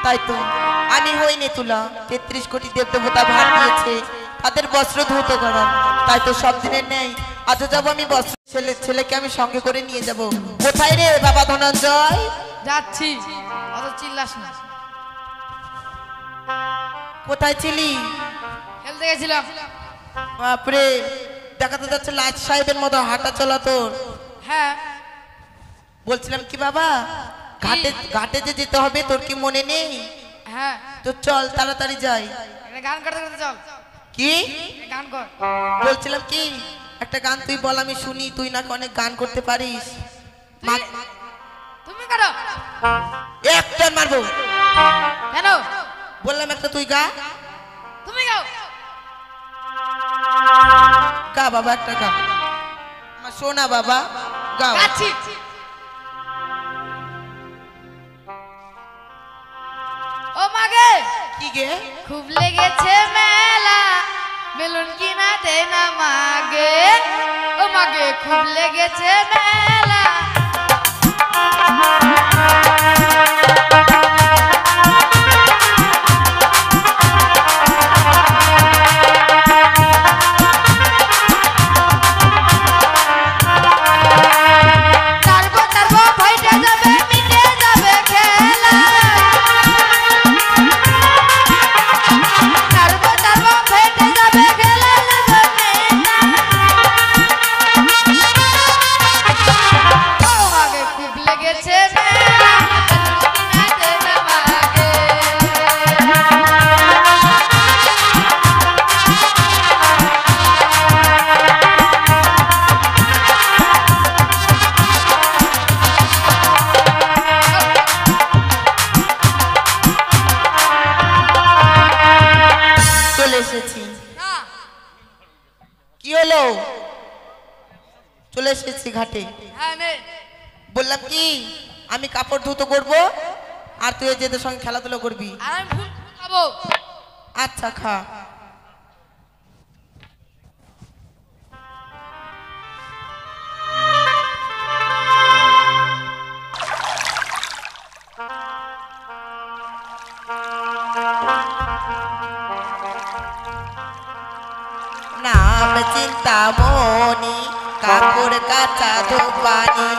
তাই তো আমি হইনি তুলা ৩৩ কোটি দেবদেবতা ভার দিয়েছে তাদের বস্ত্র ধৌত করার। তাই তো সব দিনের নেই আজও যাবো আমি বস্ত্র ছেলেকে আমি সঙ্গে করে নিয়ে যাব। কোথায় রে বাবা ধনঞ্জয়? যাচ্ছি, অত চিল্লাস না। কোথায় ছিলি? খেলতে গেছিলাম। বাপরে দেখা তো যাচ্ছে লাট সাহেবের মতো হাঁটা চলা তোর। হ্যাঁ বলছিলাম কি বাবা ঘাটে ঘাটে যে যেতে হবে তোর কি মনে নেই? হ্যাঁ তো চল তাড়াতাড়ি যাই। একটা গান করতে করতে চল। কি গান কর। বলছিলাম কি একটা গান তুই বল আমি শুনি, তুই নাকি অনেক গান করতে পারিস। তুমি করো। একটা মারবো কেন? বললাম একটা তুই গা। তুমি গাও। গা বাবা একটা গা, আমার শোনা বাবা গাও। গাচ্ছি। ও মাগে কি গে? খুব লেগেছে মেলা বেলুন কিনাতে না মাগে। ও মাগে খুব লেগেছে মেলা। কি হলো? চলে এসেছি ঘাটে। বললাম কি আমি কাপড় ধুতো করবো আর তুই যেদের সঙ্গে খেলাধুলা করবি। আচ্ছা খা। নাম চিন্তামণি কাপড় কাচা ধোপানি,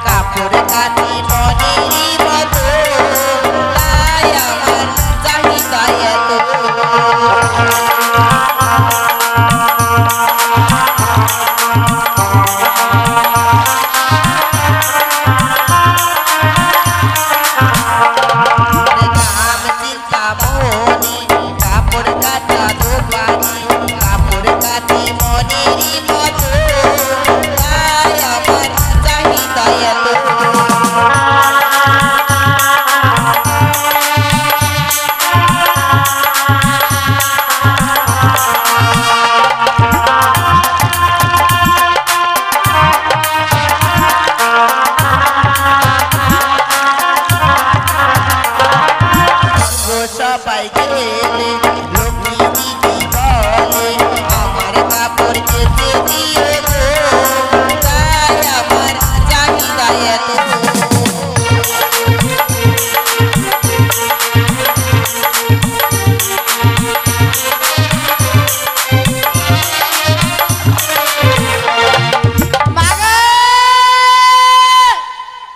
কাপড় কাচি মনেরই মতো, তাই আমার চাহিদা এত। নাম চিন্তামণি কাপড় কাচা ধোপানি, কাপড় কাচি মনেরই মতো, তাই আমার চাহিদা এত। সবাই গেলে লক্ষ্মী দিদি বলে আমার কাপড় কেচে দিয়ে গো, তাই আমার চাহিদা এত।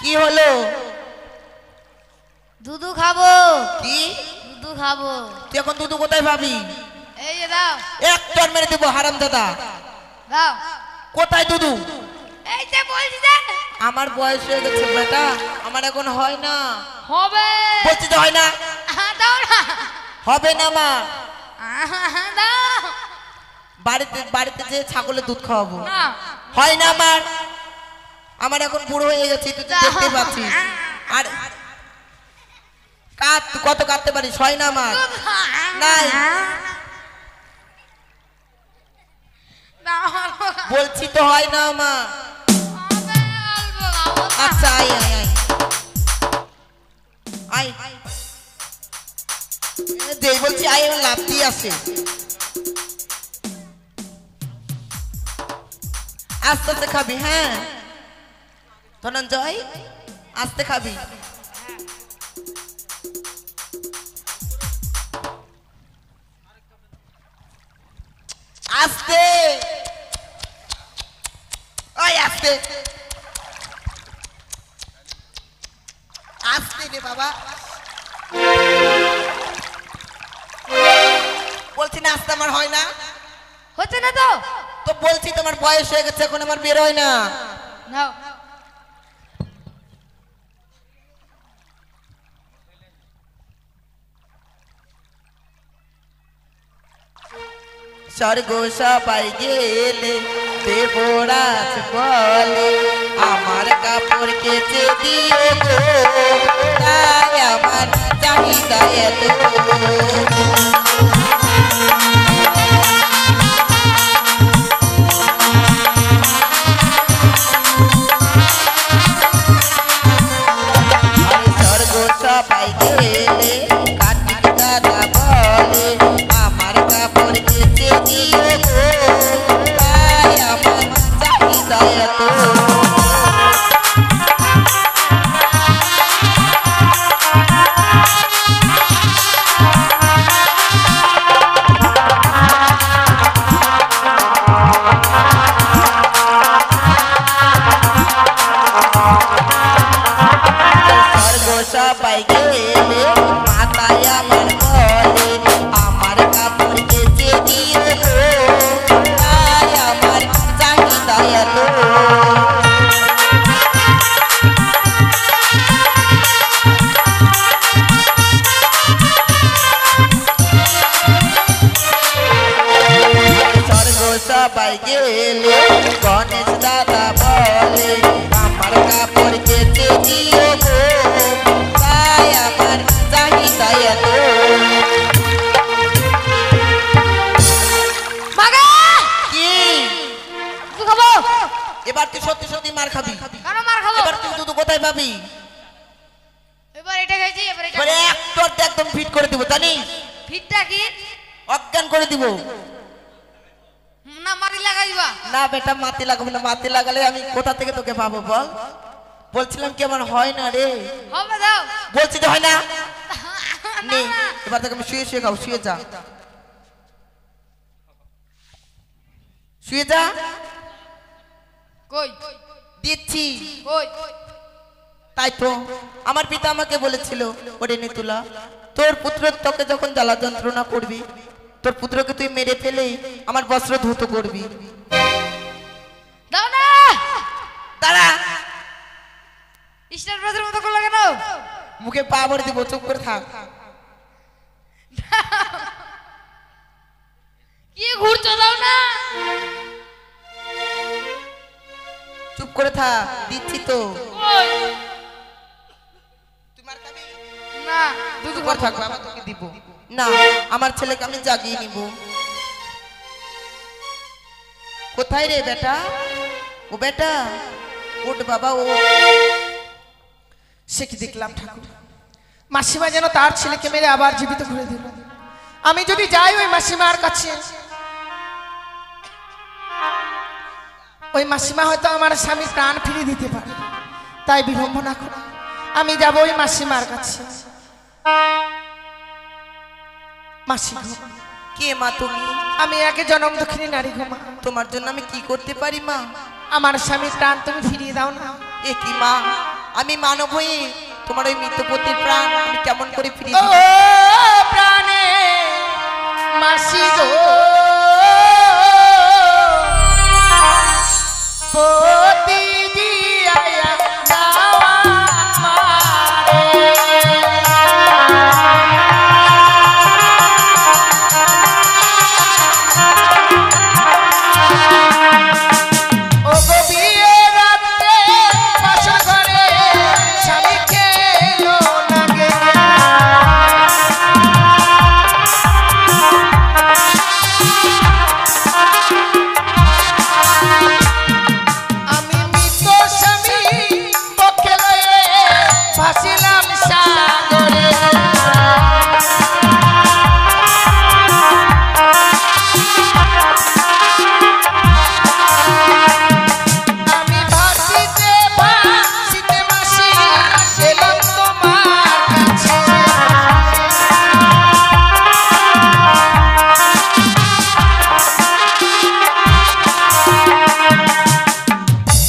কি হলো? দুধু খাবো। কি দুধু খাবো? তুই এখন দুধু কোথায় পাবি? এই যে দাও। এক টন মেরে দেবো হারাম দাদা। দাও। কোথায় দুধু? এই যে বলছি যে আমার বয়স হয়ে গেছে বেটা, আমার এখন হয় না। হবে। বলছি তো হয় না। দাও না। হবে না মা। দাও। বাড়িতে বাড়িতে যে ছাগলের দুধ খাওয়াবো। না। হয় না আমার, আমার এখন বুড়ো হয়ে গেছি, তুই তো দেখতে পাচ্ছিস। আর কাট কত কাটতে পারিস? হয় না আমার, নাই। বলছি তো হয় না আমার। আচ্ছা আয় আয় আয় আয়, যেই বলছি আয় আমার লাভ দিয়ে আসে। আস্তে আস্তে খাবি, হ্যাঁ ধনঞ্জয়, আস্তে খাবি। বলছি না আসতে আমার হয় না হচ্ছে না তো তো বলছি তোমার বয়স হয়ে গেছে এখন আমার বের হয় না নাও স্বর্গ সবাই গেলে দেবরাজ বলে আমার কাপড় কেচে দিয়ে গো তাই আমার চাহিদা এত স্বর্গ সবাই গেলে কার্তিক দাদা বলে আমার কাপড় কেচে দিয়ে গো তাই আমার চাহিদা এত স্বর্গ সবাই গেলে মাথায় আমার বলে আমার কাপড় কেচে দিয়ে গো তাই আমার চাহিদা এত স্বর্গ সবাই গেলে গণেশ দাদা বলে আমার কাপড় কেচে দিয়ে গো তাই আমার চাহিদা এত মাগা কি কি খাবো এবার তুই সত্যি সত্যি মার খাবি কেন মার খাবো এবার তুই দুধ কোথায় পাবি এবার এটা খাইছি এবার এটা এবারে একটু একদম ফিট করে দিব জানিস ফিটটা কি অজ্ঞান করে দিব না মারি লাগাইবা না বেটা মাটি লাগাবো না মাটি লাগালে আমি কোথা থেকে তোকে পাবো বল বলছিলাম কি আমার হয় না রে হবে দাও বলছি তো হয় না না, নে না। এবার তোকে আমি শুয়ে শুয়ে খাবো শুয়ে যা শুয়ে যা কই দিচ্ছি কই তাই তো আমার পিতা আমাকে বলেছিল ওরে নিতুলা তোর পুত্র তোকে যখন জ্বালা যন্ত্রণা করবি তোর পুত্রকে তুই মেরে ফেলে আমার বস্ত্র ধৌত করবি দাও না দাঁড়া স্টার ব্রাজার মতো করলা কেন মুখে পা ভরে দিব চুপ করে থাক কি ঘুরছো দাও না চুপ করে থাক দিচ্ছি তো কই তোমার খাবি না দুধ চুপ করে থাক বাবা তোকে দিব না আমার ছেলেকে আমি জাগিয়ে নিব কোথায় রে বেটা ও বেটা ওঠ বাবা ও সে কি দেখলাম ঠাকুর মাসিমা যেন তার ছেলেকে মেরে আবার জীবিত করে দিল আমি যদি যাই ওই মাসিমার কাছে ওই মাসিমা হয়তো আমার স্বামী প্রাণ ফিরিয়ে দিতে পারে তাই বিলম্ব না করে আমি যাব ওই মাসিমার কাছে মাসি গো, কে মা তুমি আমি একে জনম দক্ষিণী নারী গো মা তোমার জন্য আমি কি করতে পারি মা আমার স্বামী প্রাণ তুমি ফিরিয়ে দাও না এ কি মা আমি মানব হয়ে তোমার ওই মৃত্যুপতির প্রাণ আমি কেমন করে ফিরিয়ে ও দিব প্রাণে মাসি গো পতি দিয়া যাওয়া মারে ও গো বিয়ে রাতে বাসা ঘরে স্বামীকে এলো না গেলে আমি মৃত স্বামী পক্ষে লয়ে ভাসিলাম সাগরে আমি ভাসিতে ভাসিতে মাসি এলাম তোমার কাছে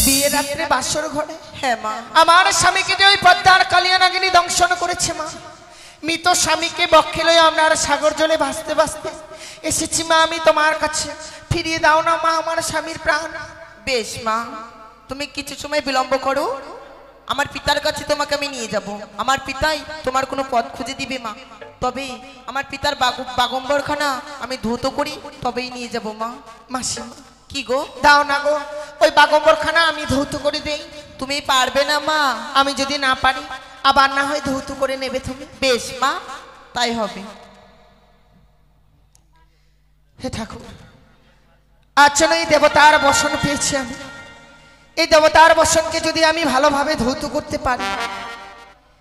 বিয়ে রাত্রে বাসর ঘরে হ্যাঁ মা আমার স্বামীকে যে ওই পদ্মার কালিয়া নাগিনী দংশন করেছে মা মৃত স্বামীকে বক্ষে লয়ে আমরা সাগর জলে ভাসতে ভাসতে এসেছি মা আমি তোমার কাছে, ফিরিয়ে দাও না মা আমার স্বামীর প্রাণ। বেশ মা, তুমি কিছু সময় বিলম্ব করো, আমার পিতার কাছে তোমাকে আমি নিয়ে যাব। আমার পিতাই তোমার কোনো পথ খুঁজে দিবে মা। তবে আমার পিতার বাগম্বরখানা আমি ধৌত করি, তবেই নিয়ে যাব মা। মাসিমা কি গো? দাও না গো, ওই বাগম্বরখানা আমি ধৌত করে দেই। তুমি পারবে না মা? আমি যদি না পারি আবার না হয় ধৌত করে নেবে তুমি। বেশ মা, তাই হবে। হে ঠাকুর, আজ যেন এই দেবতার বসন পেয়েছি আমি। এই দেবতার বসনকে যদি আমি ভালোভাবে ধৌত করতে পারি,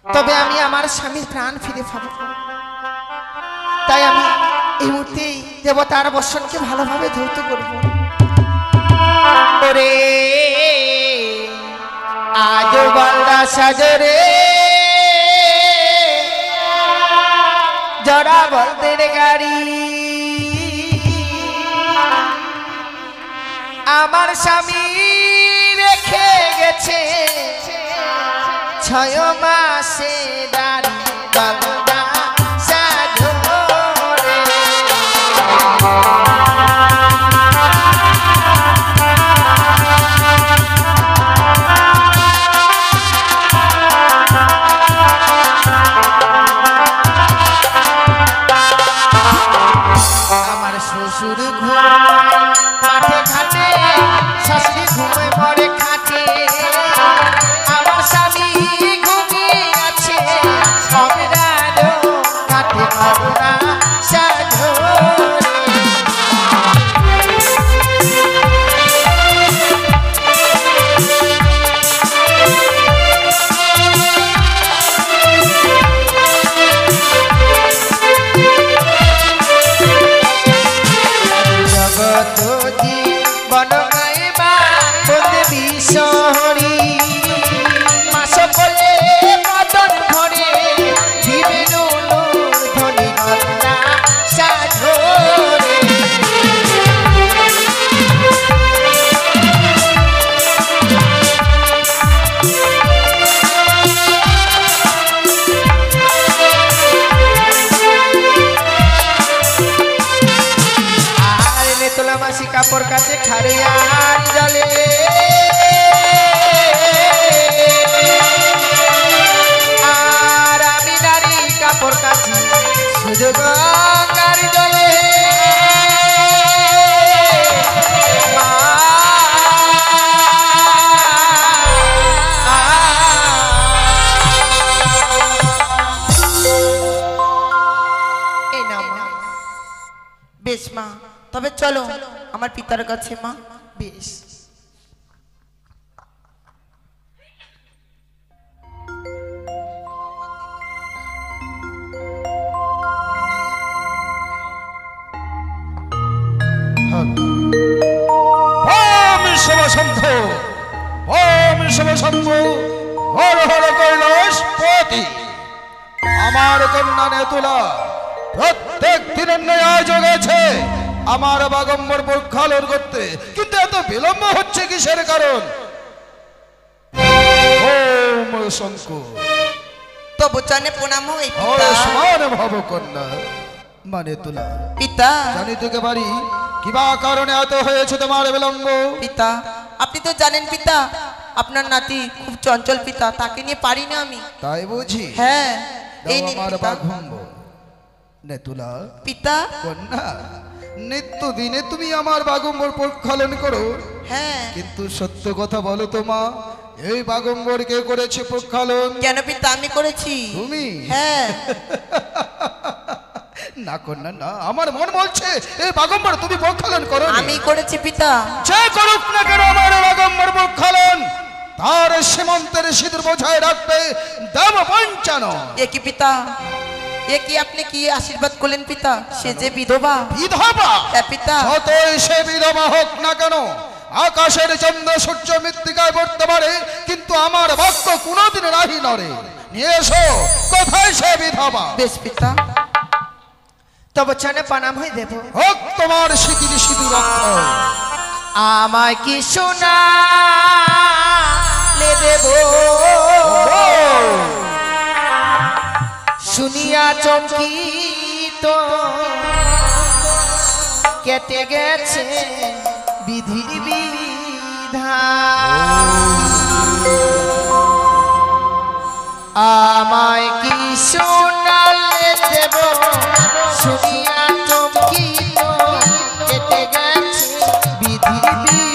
তবে আমি আমার স্বামীর প্রাণ ফিরে পাবো। তাই আমি এই মুহূর্তেই দেবতার বসনকে ভালোভাবে ধৌত করব। ওরে আজ বলরা সাজরে জড়া বলদের গাড়ি, আমার স্বামী রেখে গেছে 6 মাসে দাঁড়ি বলরা সাজরে। আমার শ্বশুর ঘুমায় মাঠে ঘাটে, শাশুড়ি ঘুমায় মরে খাটে, আমার স্বামী ঘুমিয়ে আছে অবিরারো কাটে করুণা সাজরে। জগত জীবন গাইবা বলতে বিশহরি, মাস বলে মদন ভরে বিভিন্ন ধ্বনি গন্না সাজরে। তোলা মাসি কাপড় কাছে খারে আর জলে, আর আমি নারী কাপড় কাছি শুধু গঙ্গার জলে। এই নাও মা। বেশ মা, তবে চলো আমার পিতার কাছে মা। বেশ। আমার কন্যা নেতুলা প্রত্যেক দিনের ন্যায় আয়োজন আছে আমার বাগম্বর প্রক্ষালন করতে, কিন্তু এত বিলম্ব হচ্ছে কিসের কারণ? ওম শঙ্কর তবু জানে প্রণাম হই ওর পিতা। সমান ভাব কন্যা মানে তুলা পিতা জানিতে পারি কিবা কারণে এত হয়েছে তোমার বিলম্ব? পিতা, আপনি তো জানেন পিতা, আপনার নাতি খুব চঞ্চল পিতা, তাকে নিয়ে পারি না আমি। তাই বুঝি? হ্যাঁ, এই দাও নিন আমার পিতা। বাগম্বর নেতুলা পিতা কন্যা, নিত্য দিনে তুমি আমার বাগম্বর প্রক্ষালন করো, হ্যাঁ। কিন্তু সত্য কথা বলো তো মা, এই বাগম্বর কে করেছে প্রক্ষালন? কেন পিতা, আমি করেছি। তুমি? হ্যাঁ। না কন্যা না, আমার মন বলছে এই বাগম্বর তুমি প্রক্ষালন করো। আমি করেছি পিতা। যে করুক না কেন আমার বাগম্বর প্রক্ষালন, তার সীমান্তের সিঁদুর বোঝায় রাখবে দেব পঞ্চানো। এ কি পিতা, এ কি আপনি কি আশীর্বাদ করলেন পিতা? সে যে বিধবা। বিধবা? হ্যাঁ পিতা। যতই সে বিধবা হোক না কেন, আকাশের চন্দ্র সূর্য মৃত্তিকায় পড়তে পারে, কিন্তু আমার বাক্য কোনোদিন রাহি নরে। নিয়ে এসো, কোথায় সে বিধবা? বেশ পিতা। তবে চনে প্রণাম হয়ে দেব। হোক তোমার সিঁদুর সিঁদুর অক্ষয়। আমায় কি শোনা লে দেব, শুনিয়া চমকিত কেটে গেছে বিধির বিধান। আমায় কি শোনালে দেব শুনিয়া চমকিত কেটে গেছে বিধির বিধান।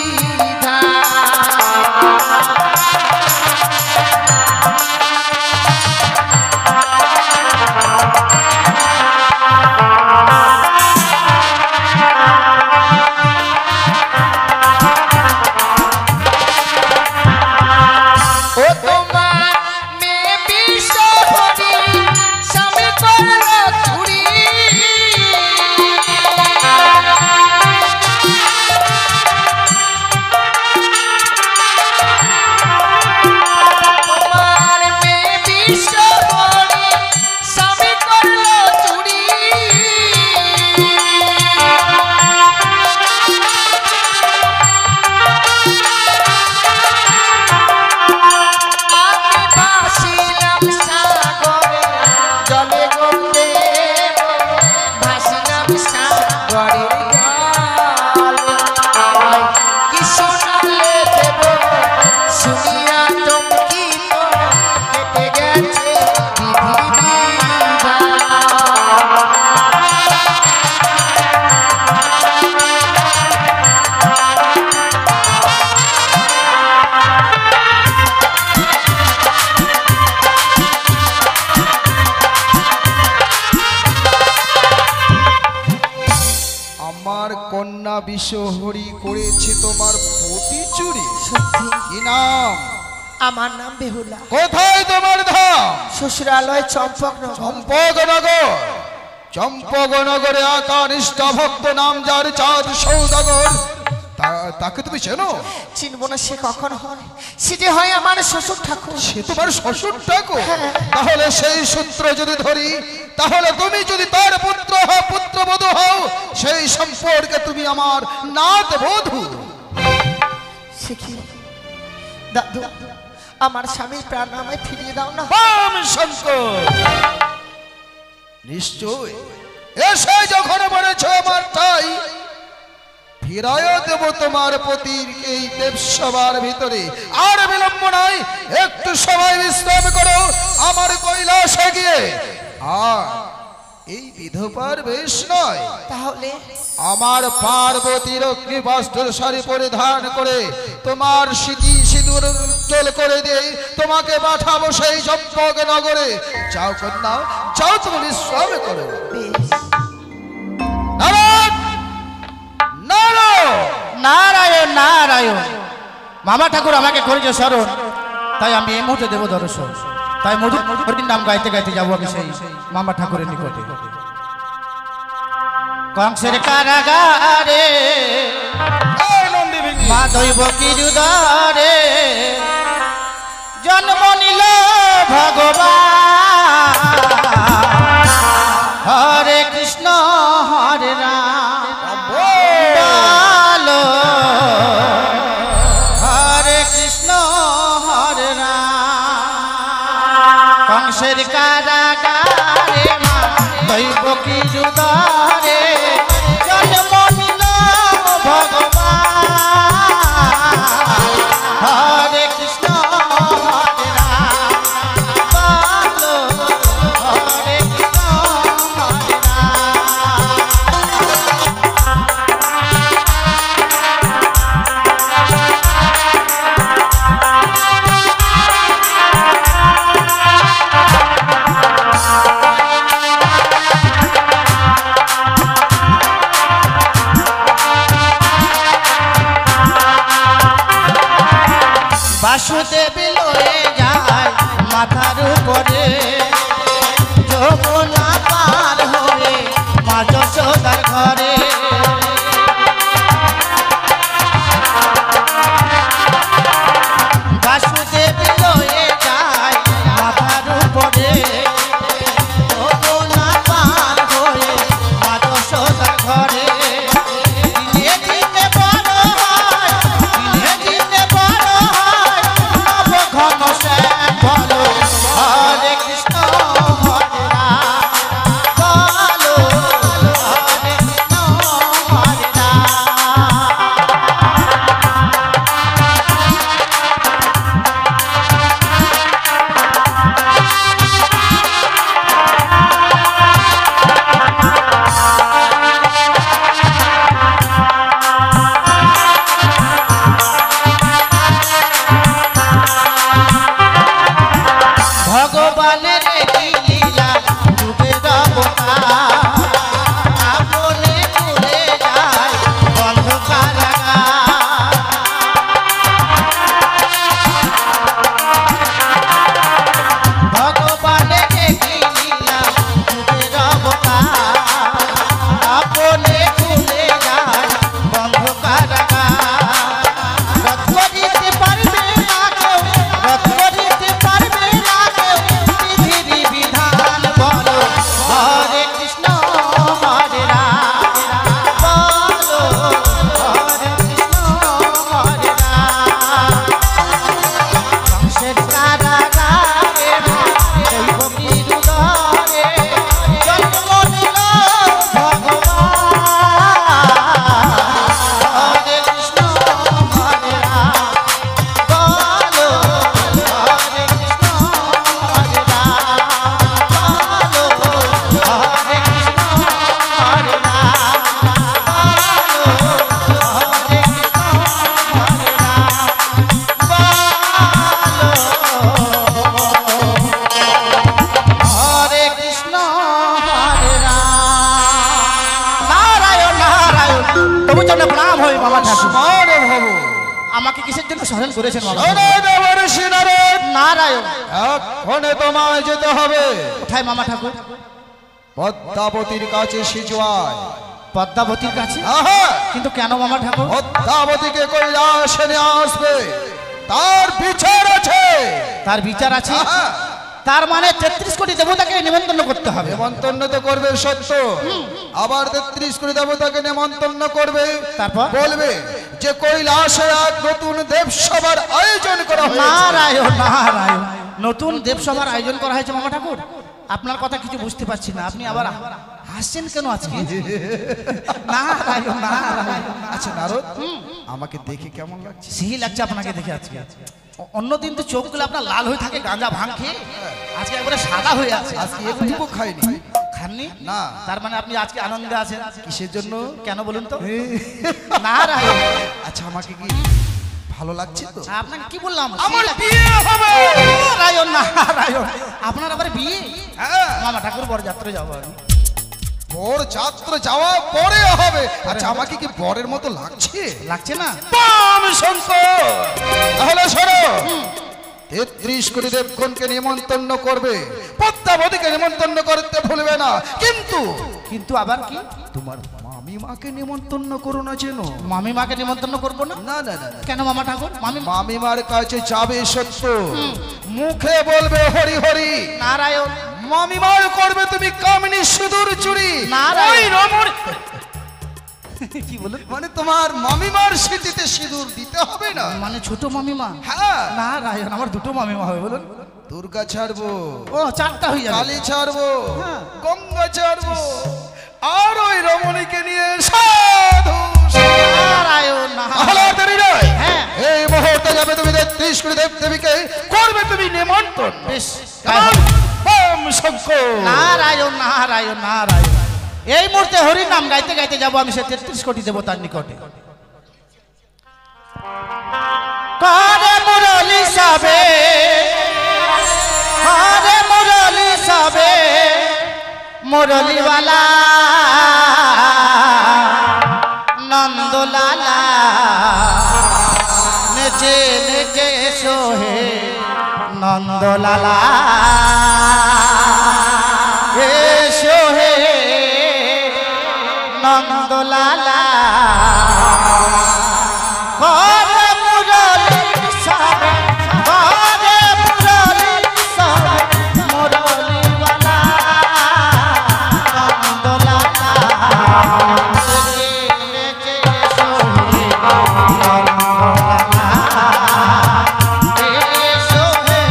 বিষহরি করেছে তোমার পতি চুরি। কি নাম? আমার নাম বেহুলা। কোথায় তোমার ধাম? শ্বশুরালয় চম্পকনগর। চম্পকনগর। চম্পকনগরে আকা নিষ্ঠা ভক্ত নাম যার চাঁদ সৌদাগর, তাকে তুমি চেনো? চিনব না সে কখন হয়? সে যে হয় আমার শ্বশুর ঠাকুর। সে তোমার শ্বশুর ঠাকুর? তাহলে সেই সূত্র যদি ধরি, তাহলে তুমি যদি তার পুত্র হও, পুত্রবধূ হও, সেই সম্পর্কে তুমি আমার নাত বধূ। সে কি দাদু, আমার স্বামীর প্রাণ আমায় ফিরিয়ে দাও না। বাম শঙ্কর, নিশ্চয় এসে যখন বলেছ আমার তাই ফিরায় দেব তোমার পতির এই দেবসভার ভিতরে। আর বিলম্ব নাই, একটু সময় বিশ্রাম করো আমার কৈলাসে গিয়ে। আর এই বিধবার বেশ নয়, তাহলে আমার পার্বতীর অগ্নিবস্ত্র শাড়ি পরিধান করে তোমার স্মৃতি সিঁদুর উজ্জ্বল করে দিয়ে তোমাকে পাঠাবো সেই চম্পক নগরে। যাও কন্যা, যাও, তুমি বিশ্রাম করো। নারায়ণ নারায়ণ। মামা ঠাকুর আমাকে করেছে স্মরণ, তাই আমি এই মুহূর্তে দেব দর্শন। তাই মধুর নাম গাইতে গাইতে যাবো আমি সেই মামা ঠাকুরের নিকটে। কংসের কারাগারে মা দৈব কিরুদারে জন্ম নিল ভগবান। হরে কৃষ্ণ হরে রাম বলো, হরে কৃষ্ণ হরে রাম। কংসের কারাগারে মা দৈব কিরুদারে জন্ম নিল ভগবান। হরে কৃষ্ণ হরে রাম বলো, হরে কৃষ্ণ হরে বাসুদেব লয়ে যায় মাথার উপরে, যমুনা পার হয়ে মা যশোদার ঘরে। বাসুদেব লয়ে যায় মাথার উপরে, যমুনা পার হয়ে মা যশোদার ঘরে। দিনে দিনে বড় হয়, দিনে দিনে বড় হয়, ঘন তবু চরণে প্রণাম হয় মামা ঠাকুর। মারে ভব আমাকে কিসের জন্য স্মরণ করেছেন মামা? শোনো দেবর্ষি নারদ, নারায়ণ। এক্ষণে তোমায় যেতে হবে কোথায় মামা ঠাকুর? পদ্মাবতীর কাছে সিজুয়ায়। পদ্মাবতীর কাছে? আহা, কিন্তু কেন মামা ঠাকুর? পদ্মাবতীকে কৈলাসে নিয়ে আসবে, তার বিচার আছে। তার বিচার আছে? আহা, তার মানে 33 কোটি দেবতাকে নিমন্ত্রণ করতে হবে। নেমন্তন্ন তো করবে সত্য, আবার 33 কোটি দেবতাকে নেমন্তন্ন করবে। তারপর? বলবে যে কৈলাসে এক নতুন দেবসভার আয়োজন করা হয়েছে। নারায়ণ নারায়ণ, নতুন দেবসভার আয়োজন করা হয়েছে মামা ঠাকুর। আপনার কথা কিছু বুঝতে পারছি না, আপনি আবার হাসছেন কেন আজকে? নারায়ণ নারায়ণ। আচ্ছা নারদ, আমাকে দেখে কেমন লাগছে? সেই লাগছে আপনাকে দেখে আজকে। অন্যদিন তো চোখগুলো আপনার লাল হয়ে থাকে গাঁজা ভাঙ খেয়ে, আজকে একবারে সাদা হয়ে আছে। আজকে একটুকু খাইনি। খাননি? না। তার মানে আপনি আজকে আনন্দে আছেন। কিসের জন্য? কেন বলুন তো? নারায়ণ। আচ্ছা আমাকে কি ভালো লাগছে তো? আপনাকে কি বললাম? আমার বিয়ে হবে। নারায়ণ নারায়ণ, আপনার আবার বিয়ে? হ্যাঁ, মামা ঠাকুর বরযাত্রা যাবো আমি। বর যাত্রা যাওয়া পরে হবে। আচ্ছা আমাকে কি বরের মতো লাগছে? লাগছে না? বাম শঙ্কর, তাহলে শোনো, 33 কোটি দেবগণকে নিমন্ত্রণ করবে, পদ্মাবতীকে নিমন্ত্রণ করতে ভুলবে না। কিন্তু কিন্তু আবার কি? তোমার মামিমাকে নিমন্ত্রণ করো না যেন। মামিমাকে নিমন্ত্রণ করবো না? না না না না। কেন মামা ঠাকুর? মামিমার কাছে যাবে সত্য, মুখে বলবে হরি হরি, নারায়ণ। মামিমার করবে তুমি কামিনী সুদূর চুরি। নারায়ণ। ওই রমণ কি বলুন? মানে তোমার মামিমার স্মৃতিতে সিঁদুর দিতে হবে না। মানে ছোট মামিমা? হ্যাঁ, নারায়ণ, আমার দুটো মামিমা হবে বলুন। দুর্গা ছাড়বো, ও 4টা হয়ে যাবে। কালী ছাড়বো, হ্যাঁ। গঙ্গা ছাড়বো, আর ওই রমণীকে নিয়ে সাধু নারায়ণ নারায়ণ। আহ্লাদ হৃদয়। হ্যাঁ। এই মুহূর্তে যাবে তুমি 33 কোটি দেব দেবীকে করবে তুমি নিমন্ত্রণ। বেশ, তাই হবে। বাম শঙ্কর, নারায়ণ নারায়ণ নারায়ণ। এই মুহূর্তে হরির নাম গাইতে গাইতে যাবো আমি সে 33 কোটি দেবতার নিকটে। কারে মুরলি সবে, কারে মুরলি সবে, মুরলিওয়ালা নন্দলালা, নেচে নেচে সোহে নন্দলালা, এ সোহে নন্দলালা। করে মুরলি সবে, করে মুরলি সবে, মুরলিওয়ালা নন্দলালা, নেচে নেচে সোহে নন্দলালা, এ সোহে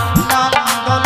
নন্দলালা।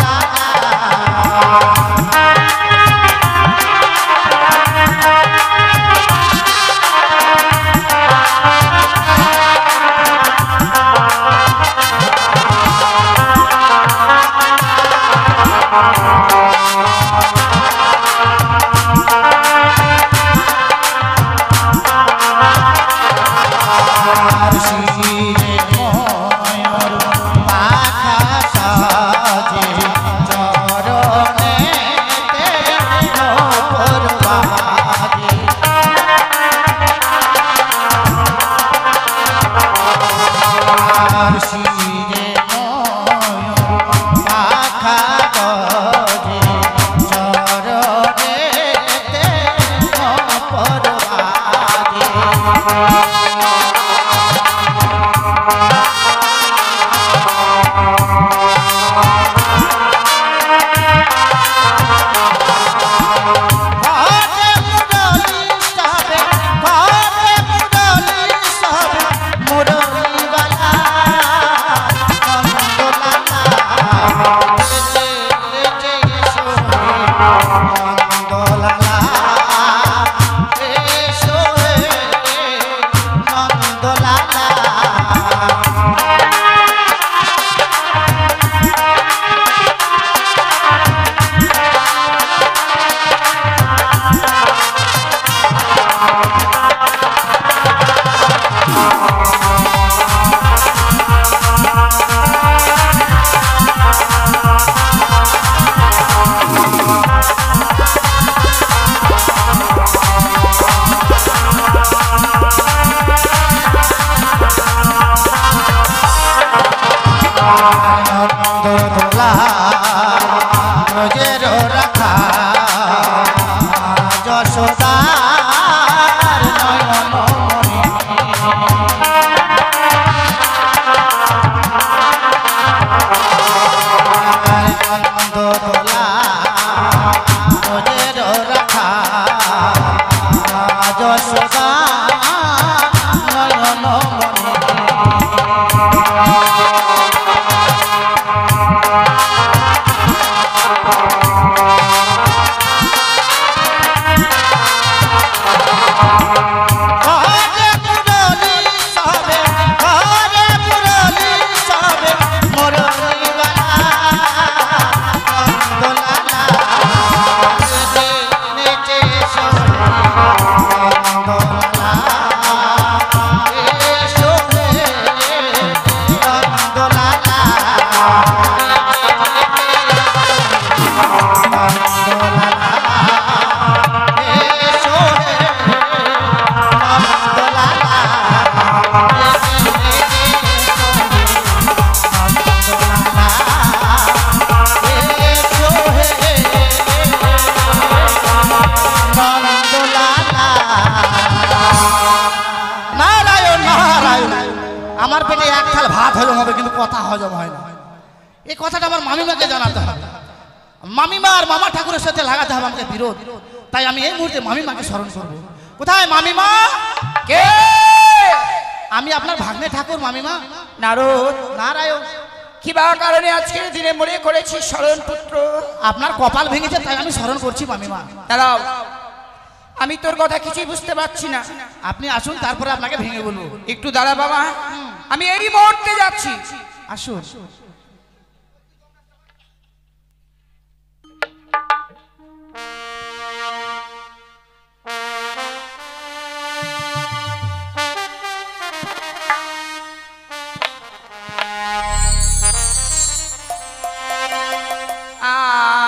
রাখা যশোদার নয়ন মণি নন্দদোলা তোদের রাখা যশোদা নয়ন মণি ঘরে পুরলি সবে ঘরে পুরলি সবে মুরলীবালা নন্দলালা নেচে সোরে নন্দলালা সোরে নন্দলালা আমার পেটে এক থাল ভাত হজম হবে কিন্তু কথা হজম হয় না এই কথাটা আমার মামিমাকে জানাতে হবে মামিমা আর মামা ঠাকুরের সাথে লাগাতে হবে আমাকে বিরোধ তাই আমি এই মুহূর্তে মামিমাকে স্মরণ করব কোথায় মামিমা কে? আমি আপনার ভাগ্নে ঠাকুর মামিমা নারদ, নারায়ণ কিবা কারণে আজকের দিনে মনে করেছি শরণ পুত্র? আপনার কপাল ভেঙেছে তাই আমি স্মরণ করছি মামিমা দাঁড়াও, আমি তোর কথা কিছুই বুঝতে পারছি না। আপনি আসুন তারপরে আপনাকে ভেঙে বলবো একটু দাঁড়া বাবা, আমি এই মুহূর্তে যাচ্ছি। আসুন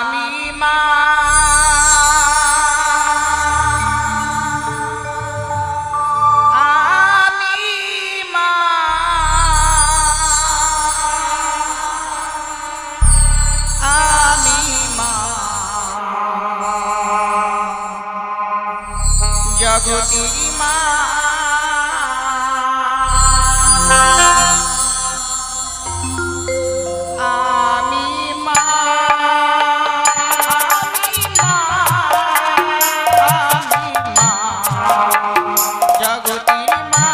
আমি মা আমি মা আমি মা জগতির মা আমি মা আমি মা আমি মা জগতির মা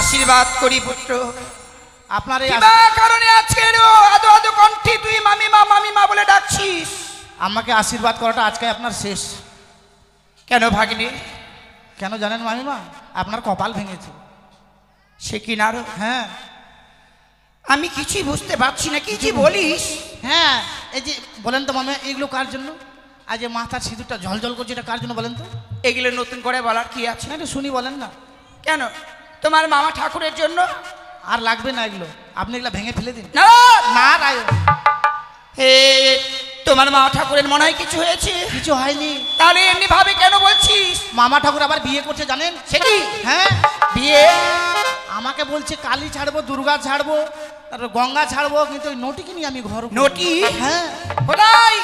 আশীর্বাদ করি পুত্র। আপনার এই কিবা কারণে আজকে আদো আদো কণ্ঠে তুই মামিমা মামিমা বলে ডাকছিস? আমাকে আশীর্বাদ করাটা আজকে আপনার শেষ। কেন ভাগ্নে? কেন জানেন মামিমা? আপনার কপাল ভেঙেছে। সে কি নারদ, হ্যাঁ আমি কিছুই বুঝতে পারছি না, কি যে বলিস। হ্যাঁ, এই যে বলেন তো মামা, এগুলো কার জন্য? আজ যে মাথার সিঁদুরটা ঝলঝল করছে, এটা কার জন্য বলেন তো? এগুলো নতুন করে বলার কি আছে? না, একটু শুনি, বলেন না। কেন, তোমার মামা ঠাকুরের জন্য? আর লাগবে না এগুলো, আপনি এগুলো ভেঙে ফেলে দিন। নারদ, না রায়, হে, তোমার মামা ঠাকুরের মনে হয় কিছু হয়েছে। কিছু হয়নি। তাহলে এমনি ভাবে কেন বলছিস? মামা ঠাকুর আবার বিয়ে করছে জানেন? সে কি? হ্যাঁ, বিয়ে? আমাকে বলছে কালী ছাড়বো, দুর্গা ছাড়বো, তারপর গঙ্গা ছাড়বো, কিন্তু ওই নটিকে নিয়ে আমি ঘর। নটি? হ্যাঁ। কোথায়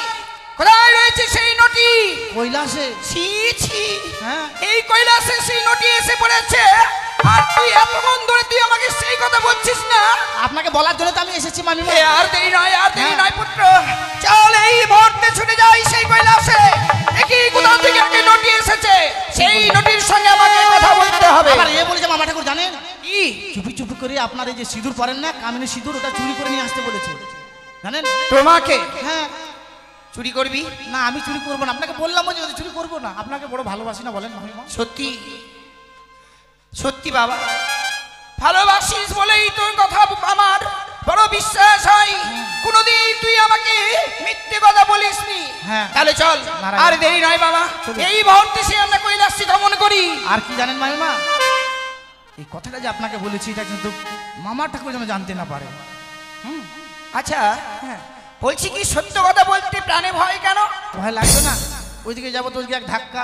কোথায় রয়েছে সেই নটি? কৈলাসে। ছি ছি, হ্যাঁ। এই কৈলাসে সেই নটি এসে পড়েছে, আর তুই এতক্ষণ ধরে তুই আমাকে সেই কথা বলছিস না? আপনাকে বলার জন্য তো আমি এসেছি মামিমা। এ আর দেরি নয়, আর দেরি হ্যাঁ। নয় পুত্র, চল এই মুহূর্তে ছুটে যাই সেই কৈলাসে। দেখি কোথা থেকে একটা নটি এসেছে, সেই নটির সঙ্গে আমাকে কথা বলতে হবে। আবার এ বলেছে মামা ঠাকুর জানেন, কি? চুপি চুপি করে আপনার এই যে সিঁদুর পরেন না, কামিনী সিঁদুর, ওটা চুরি করে নিয়ে আসতে বলেছে জানেন? তোমাকে হ্যাঁ। চুরি করবি? না, আমি চুরি করবো না, আপনাকে বললাম যে চুরি করবো না। আপনাকে বড় ভালোবাসি না, বলেন মামিমা? সত্যি সত্যি বাবা, ভালোবাসিস বলেই তোর কথা আমার বড় বিশ্বাস হয়। কোনদিন তুই আমাকে মিথ্যে কথা বলিসনি। হ্যাঁ। তাহলে চল, নারায়ণ। আর দেরি নয় বাবা, চলুন। এই মুহূর্তে সে আমরা কৈলাসে গমন করি। আর কি জানেন মামিমা, এই কথাটা যে আপনাকে বলেছি, এটা কিন্তু মামা ঠাকুর যেন জানতে না পারে। আচ্ছা, হ্যাঁ। বলছি কি, সত্য কথা বলতে প্রাণে ভয় কেন? ভয় লাগবে না? ওইদিকে যাবো তো ওইদিকে এক ধাক্কা,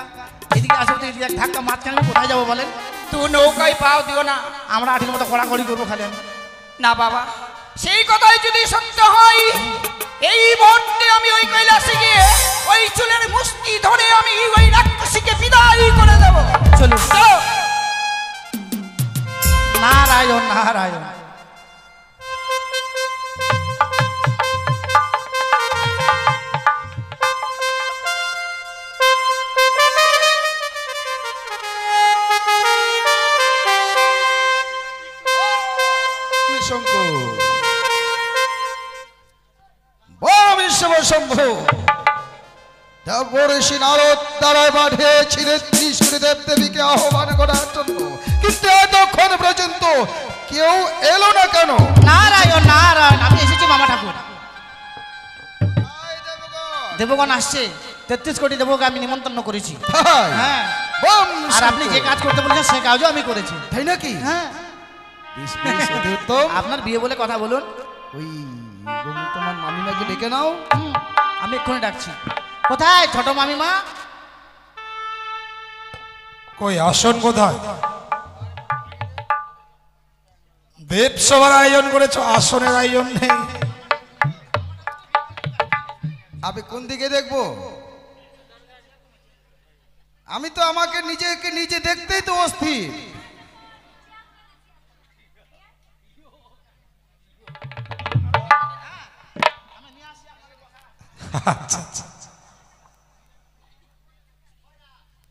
এদিকে আসবো তো এদিকে এক ধাক্কা, মাঝখানে আমি কোথায় যাবো বলেন? তুই নৌকায় পাও দিও না। আমরা আঠির মতো কড়াকড়ি করবো খালি আমি। না বাবা, সেই কথাই যদি সত্য হয়, এই মুহূর্তে আমি ওই কৈলাসে গিয়ে ওই চুলের মুষ্টি ধরে আমি ওই রাক্ষসীকে বিদায় করে দেব। চলুন। চলো। নারায়ণ নারায়ণ। শঙ্কর, বড় বিশ্বশম্ভু, ঋষি নারদ দ্বারায় পাঠিয়েছিলেন ত্রিশূল দেবদেবীকে আহ্বান করার জন্য, কিন্তু এতক্ষণ পর্যন্ত কেউ এলো না কেন? নারায়ণ নারায়ণ, আমি এসেছি মামা ঠাকুর। দেবগণ আসছে, 33 কোটি দেবকে আমি নিমন্ত্রণ করেছি। তাই? হ্যাঁ। বম আর আপনি যে কাজ করতে বলেছেন সে কাজও আমি করেছি। তাই নাকি? হ্যাঁ। বেশ, বেশ, অতি উত্তম। আপনার বিয়ে বলে কথা বলুন। ওই তোমার মামিমাকে ডেকে নাও। আমি এক্ষুনি ডাকছি। কোথায় ছোট মামিমা? কই আসন কোথায়? দেব সভার আয়োজন করেছ, আসনের আয়োজন নেই। আমি কোন দিকে দেখবো? আমি তো আমাকে নিজেকে নিজে দেখতেই তো অস্থির।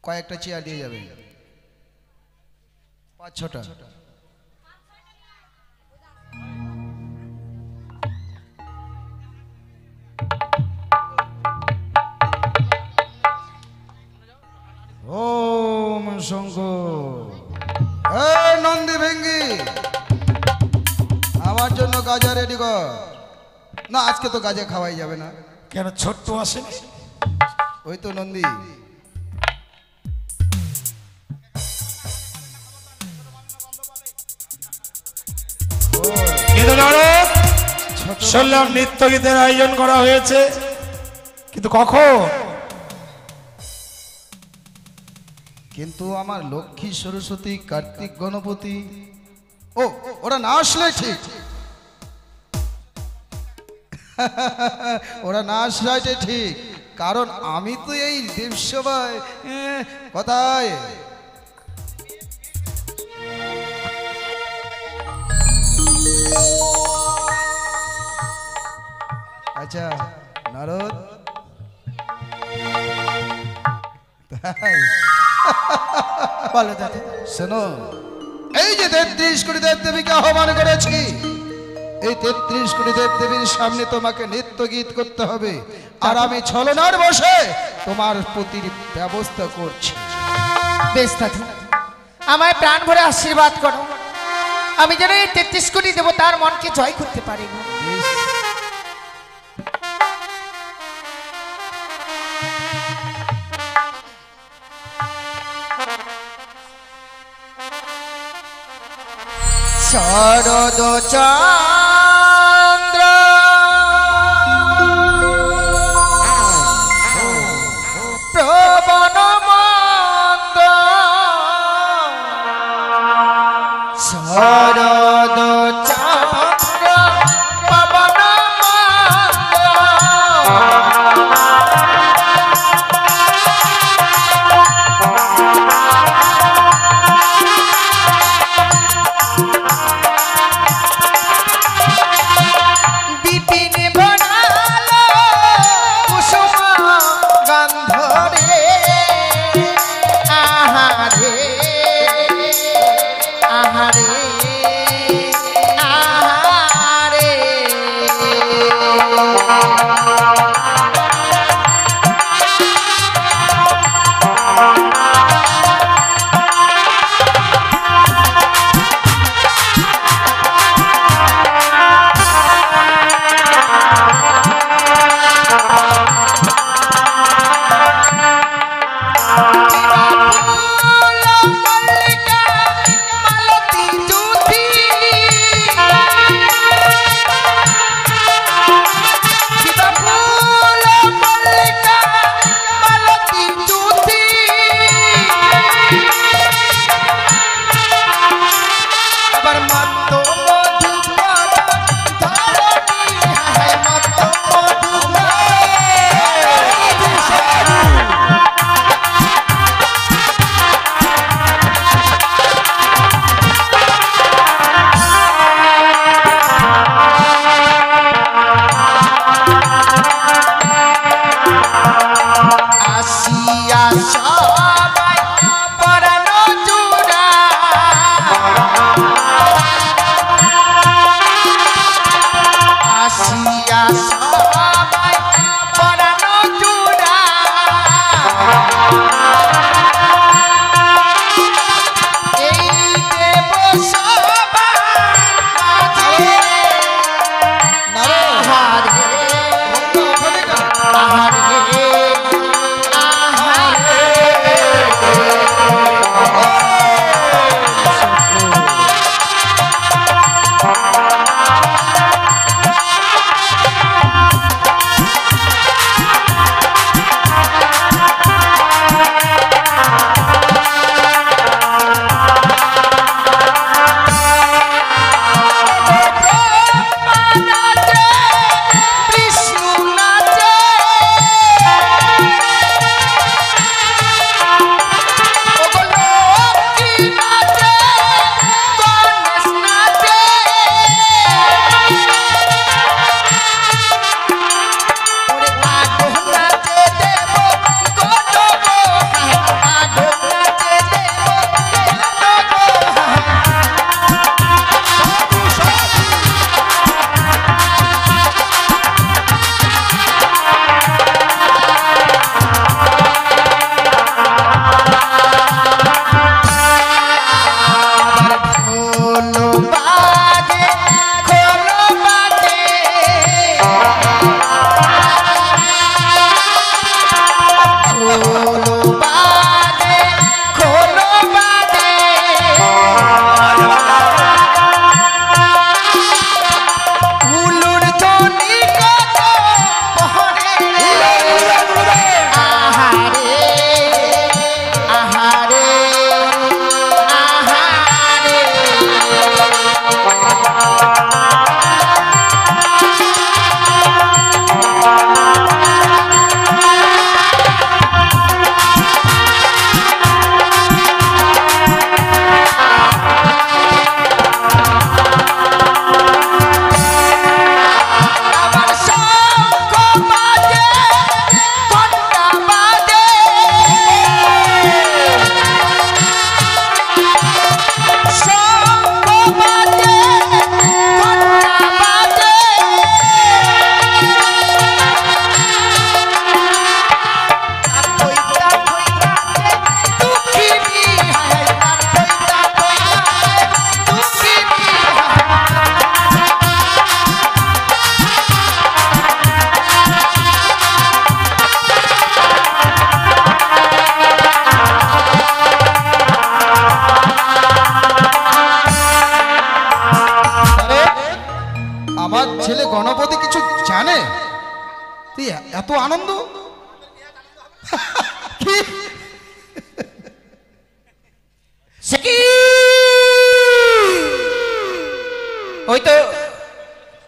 কয়েকটা চেয়ার দিয়ে যাবে, 5-6টা। ওম শঙ্কর, নন্দী ভেঙ্গি, আমার জন্য গাজা রেডি কর। না, আজকে তো গাজা খাওয়াই যাবে না। কেন, ছোট্ট আসেনি? ওই তো নন্দী। কিন্তু নারদ, শুনলাম নৃত্য গীতের আয়োজন করা হয়েছে, কিন্তু কখন? কিন্তু আমার লক্ষ্মী, সরস্বতী, কার্তিক, গণপতি, ও ওরা না আসলে ঠিক। ওরা না আসলে ঠিক, কারণ আমি তো এই দেবসভায় কথায়। আচ্ছা নারদ, বলো দাদা। শোনো, এই যে 33 কোটি দেবদেবীকে আহ্বান করেছি, এই 33 কোটি দেবদেবীর সামনে তোমাকে নৃত্য গীত করতে হবে, আর আমি ছলনার বসে তোমার প্রতির ব্যবস্থা করছি। বেশ দাদু, আমায় প্রাণ ভরে আশীর্বাদ করো, আমি যেন এই 33 কোটি দেবতার মনকে জয় করতে পারি। শরদ চন্দ্র প্রবণ মন্দ, শরদ চন্দ্র প্রবণ মন্দ, বিপিন বনালো কুসুম গন্ধ রে, আহারে আহারে আহারে, মালতী জ্যোতি, শিবফুল মল্লিকা মালতী জ্যোতি, আবার মত্ত মধুকর ধরণী, হায় মত্ত মধুকর আসিয়া সবাই পরানো জুড়া, আসিয়া সবাই পরানো জুড়া, এই দেব সবার মাঝে, আহারে আহারে বিষ্ণু নাচে, লক্ষ্মী নাচে, গণেশ নাচে, আগুন নাচে দেব গণব, আগুন নাচে দেব গণব। ছেলে গণপতি কিছু জানে? তুই এত আনন্দ কি? সে কি?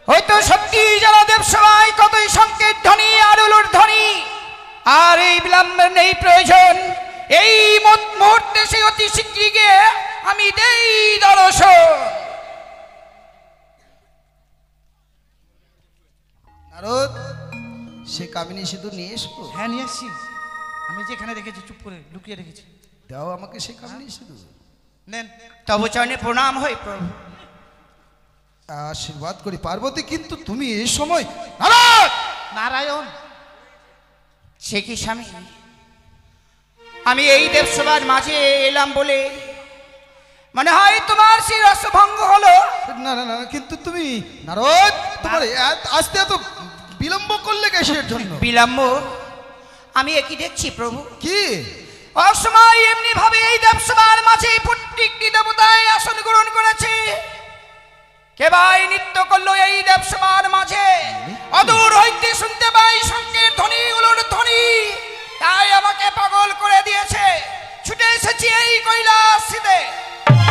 হয়তো সত্যি যেন দেবসভায় কতই সংকেত ধ্বনি আর উলুর ধ্বনি, আর এই বিলম্বের নেই প্রয়োজন। এই মুহূর্তে সে অতি শীঘ্রই গিয়ে আমি দেই দর্শন। নারদ, সে কামিনী সিঁদুর নিয়ে এসো। হ্যাঁ নিয়ে এসছি, আমি যেখানে রেখেছি চুপ করে লুকিয়ে রেখেছি। দাও আমাকে সে কামিনী সিঁদুর। নেন। তব চরণে প্রণাম হই প্রভু। আশীর্বাদ করি পার্বতী, কিন্তু তুমি এই সময় নারদ! নারায়ণ, সে কি স্বামী? আমি এই দেবসভার মাঝে এলাম বলে মনে হয় তোমার সেই রসভঙ্গ হলো। না না না, কিন্তু তুমি নারদ, তোমার আসতে এত বিলম্ব করলে কিসের জন্য? বিলম্ব? আমি একই দেখছি প্রভু। কি? অসময় এমনি ভাবে এই দেবসভার মাঝে প্রত্যেকটি দেবতায় আসন গ্রহণ করেছে। কে ভাই নৃত্য করলো এই দেবসভার মাঝে? অদূর হইতে শুনতে পাই শঙ্কের ধ্বনি, উলুর ধ্বনি, তাই আমাকে পাগল করে দিয়েছে। ছুটে এসেছি এই কৈলাসিতে।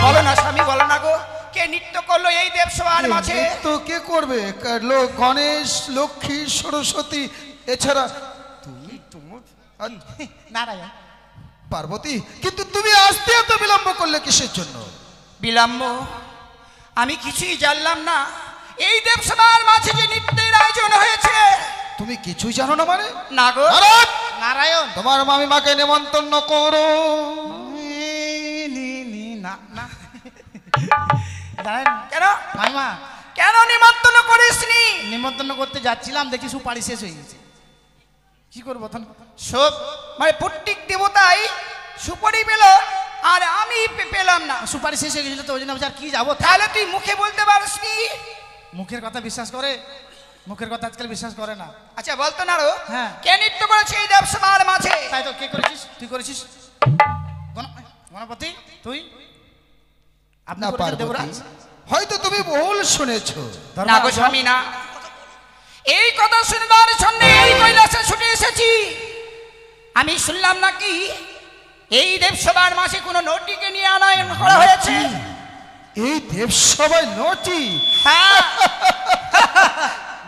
বলো না স্বামী, বলো না গো, কে নৃত্য করলো এই দেবসভার মাঝে? তো কে করবে? গণেশ, লক্ষ্মী, সরস্বতী, এছাড়া তুমি তোমার নারায়ণ। পার্বতী, কিন্তু তুমি আসতে এত বিলম্ব করলে কিসের জন্য? বিলম্ব? আমি কিছুই জানলাম না এই দেবসভার মাঝে যে নৃত্যের আয়োজন হয়েছে। তুমি কিছুই জানো না মানে? না গো। নারদ, নারায়ণ। তোমার মামিমাকে নিমন্ত্রণ করো। না না জানেন কেন? মাইমা, কেন নিমন্ত্রণ করিসনি? নিমন্ত্রণ করতে যাচ্ছিলাম, দেখি সুপারি শেষ হয়ে গেছে। কি করবো তখন? সব মানে প্রত্যেক দেবতাই সুপারি পেল আর আমি পেলাম না। সুপারি শেষ হয়ে গেছিল তো, ওই জন্য আর কি যাবো। তাহলে তুই মুখে বলতে পারিসনি? মুখের কথা বিশ্বাস করে? মুখের কথা আজকাল বিশ্বাস করে না। আচ্ছা বলতো না রো, হ্যাঁ। কে নৃত্য করেছে এই দেবসভার মাঝে? তাই তো, কে করেছিস? তুই করেছিস? গণপতি, তুই? আপনি না করেছেন পার্বতী, দেবরাজ? হয়তো তুমি ভুল শুনেছো। না গো স্বামী, না। এই কথা শুনবার জন্য এই কৈলাসে ছুটে এসেছি। আমি শুনলাম নাকি এই দেবসভার মাঝে কোনো নটিকে নিয়ে আনায়ন করা হয়েছে। এই দেবসভায় নটি? হ্যাঁ।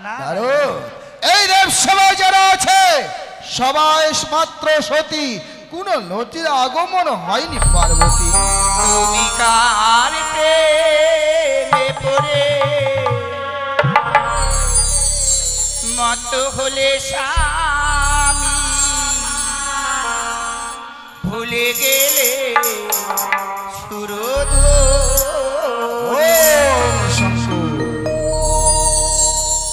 নারদ, এই দেবসভায় যারা আছে সবাই মাত্র সতী, কোন নটির আগমন হয়নি পার্বতী। তুমি কার প্রেমে পড়ে মত হলে স্বামী, ভুলে গেলে সুরধুনী।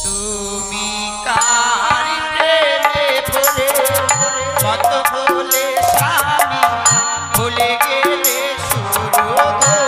তুমি কার প্রেমে পড়ে মত হলে স্বামী, ভুলে গেলে সুরধুনী।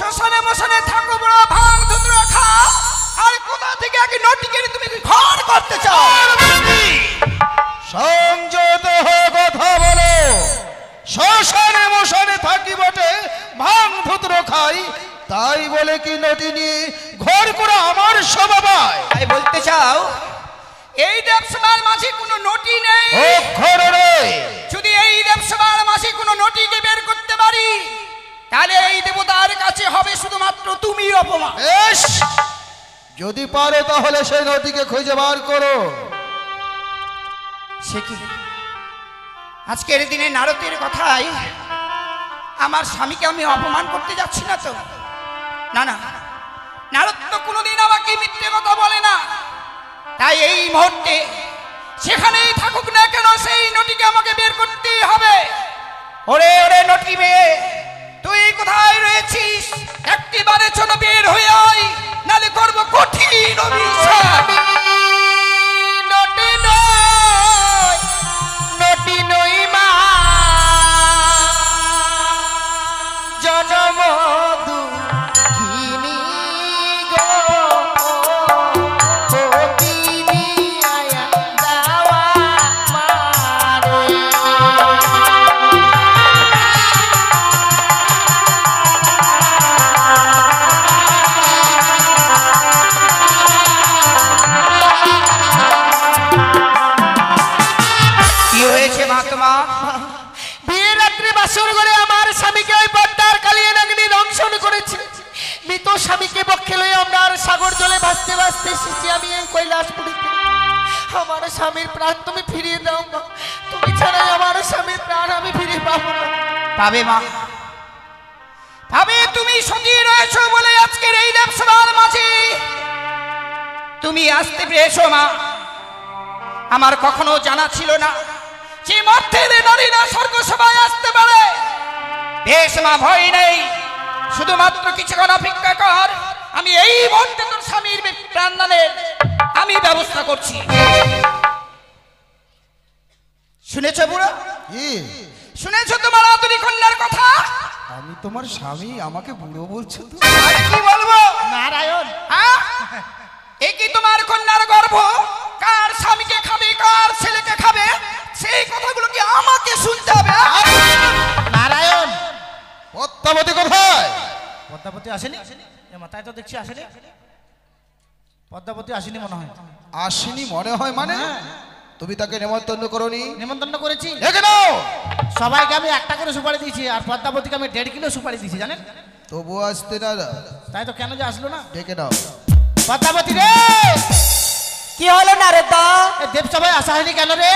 শ্মশানে মশানে থাকো বড় ভাঙ ধুত্র খা আর কোথা থেকে আগে নটিকে তুমি ঘর করতে চাও সংযত হয়ে কথা বলো। শ্মশানে মশানে থাকি বটে, ভাঙ ভূত্র খাই, তাই বলে কি নটি নিয়ে ঘর করে আমার স্বভাবায়? তাই বলতে চাও এই দেবসভার মাঝে কোনো নটি নেই? অক্ষর রে, যদি এই দেবসভার মাঝে কোনো নটিকে বের করতে পারি তাহলে এই দেবতার কাছে হবে শুধুমাত্র তুমি অপমান। বেশ, যদি পারে তাহলে সেই নটিকে খুঁজে বার করো। সে কি আজকের দিনে নারদের কথায় আমার স্বামীকে আমি অপমান করতে যাচ্ছি না তো? না না, নারদ তো কোনোদিন আমাকে মিথ্যে কথা বলে না। তাই এই মুহূর্তে সেখানেই থাকুক না কেন সেই নটিকে আমাকে বের করতেই হবে। ওরে ওরে নটি মেয়ে, তুই কোথায় রয়েছিস? একটিবারের জন্য বের হয়ে আয়, নালে করবো কঠিন অভিশাপ। নটি নই মা, জনম দুঃখিনী গো, প্রতিনি আয়া দাওয়া মারে। কি হয়েছে মা তোমার? বিয়ের রাত্রে বাসর ঘরে আমার স্বামীকে ওই পদ্মার কালিয়া নাগিনী দংশন করেছে। মৃত স্বামীকে পক্ষে লয়ে আমরা আর সাগর জলে ভাসতে ভাসতে এসেছি আমি এই কৈলাসপুরীতে। আমার স্বামীর প্রাণ তুমি ফিরিয়ে দাও মা, তুমি ছাড়াই আমার স্বামীর প্রাণ আমি ফিরিয়ে পাবো না। পাবে মা, পাবে। তুমি সঙ্গী রয়েছো বলে আজকের এই দেবসভার মাঝে তুমি আসতে পেরেছো মা। আমার কখনো জানা ছিল না যে মধ্যে নারীরা স্বর্গ সভায় আসতে পারে। বেশ মা, ভয় নেই, শুধুমাত্র কিছুক্ষণ অপেক্ষা কর। আমি এই মুহূর্তে তোর স্বামীর প্রাণদানের আমি ব্যবস্থা করছি। শুনেছো বুড়ো? কি? শুনেছো তোমার আদুরি কন্যার কথা? আমি তোমার স্বামী, আমাকে বুড়ো বলছো তো? আর কি বলবো? নারায়ণ, হ্যাঁ, এ কি তোমার কন্যার গর্ভ? কার স্বামীকে খাবে, কার ছেলেকে খাবে, সেই কথাগুলো কি আমাকে শুনতে হবে? নারায়ণ, পদ্মাবতী কোথায়? পদ্মাবতী আসেনি? এ মাথায় তো দেখছি আসেনি। পদ্মাবতী আসেনি মনে হয়। আসেনি মনে হয় মানে? তুমি তাকে নেমন্তন্ন করনি? নিমন্ত্রণ করেছি দেখে নাও, সবাইকে, আমি একটা করে সুপারি দিয়েছি আর পদ্মাবতীকে আমি 1.5 কিলো সুপারি দিয়েছি জানেন। তবু আসতে না। তাই তো কেন যে আসলো না? ডেকে নাও। পদ্মাবতী রে, কি হলো নারদা? এ দেবসভায় আসা হয়নি কেন রে?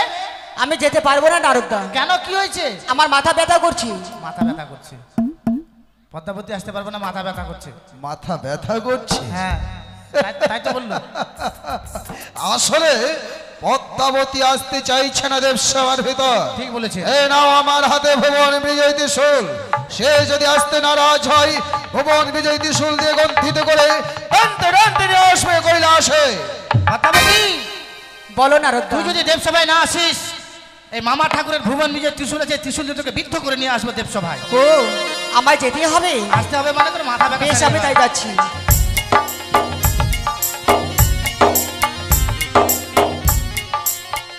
আমি যেতে পারবো না নারদা, কেন, কি হয়েছে? আমার মাথা ব্যথা করছি। মাথা ব্যথা করছে। পদ্মাবতী আসতে পারবে না, মাথা ব্যথা করছে। মাথা ব্যথা করছে? হ্যাঁ, তাই তো বললো। আসলে পদ্মাবতী আসতে চাইছে না দেবসভার ভিতর। ঠিক বলেছে। এই নাও আমার হাতে ভুবন বিজয় ত্রিশূল। সে যদি আসতে নারাজ হয়, ভুবন বিজয় ত্রিশূল দিয়ে গন্থিত করে টানতে টানতে নিয়ে আসবে কৈলাসে। পদ্মাবতী, বলো নারদা। তুই যদি দেবসভায় না আসিস, এই মামা ঠাকুরের ভুবন বিজয় ত্রিশূল আছে, ত্রিশূল দিয়ে তোকে বিদ্ধ করে নিয়ে আসবো দেবসভায়। ও, আমায় যেতে হবে? আসতে হবে মানে তোর মাথা ব্যথা। বেশ, আমি তাই যাচ্ছি।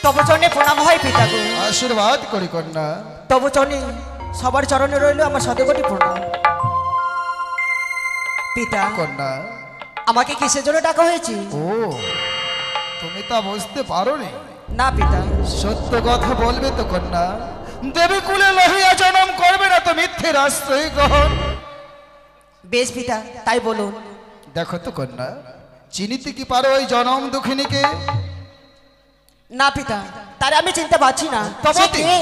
তব চরণে প্রণাম হয় পিতা গো। আশীর্বাদ করি কন্যা। তব চরণে সবার চরণে রইল আমার সদেবটি প্রণাম। পিতা, কন্যা, আমাকে কিসের জন্য ডাকা হয়েছে? ও তুমি তা বুঝতে পারোনি? না পিতা। সত্য কথা বলবে তো কন্যা? দেবী কুলে লহিয়া জন্ম করবে না তো মিথ্যের আশ্রয় গ্রহণ। বেশ পিতা, তাই বলুন। দেখো তো কন্যা, চিনিতে কি পারো ওই জনম দুঃখিনীকে? না পিতা, তারে আমি চিনতে পারছি না। তবে সে কে?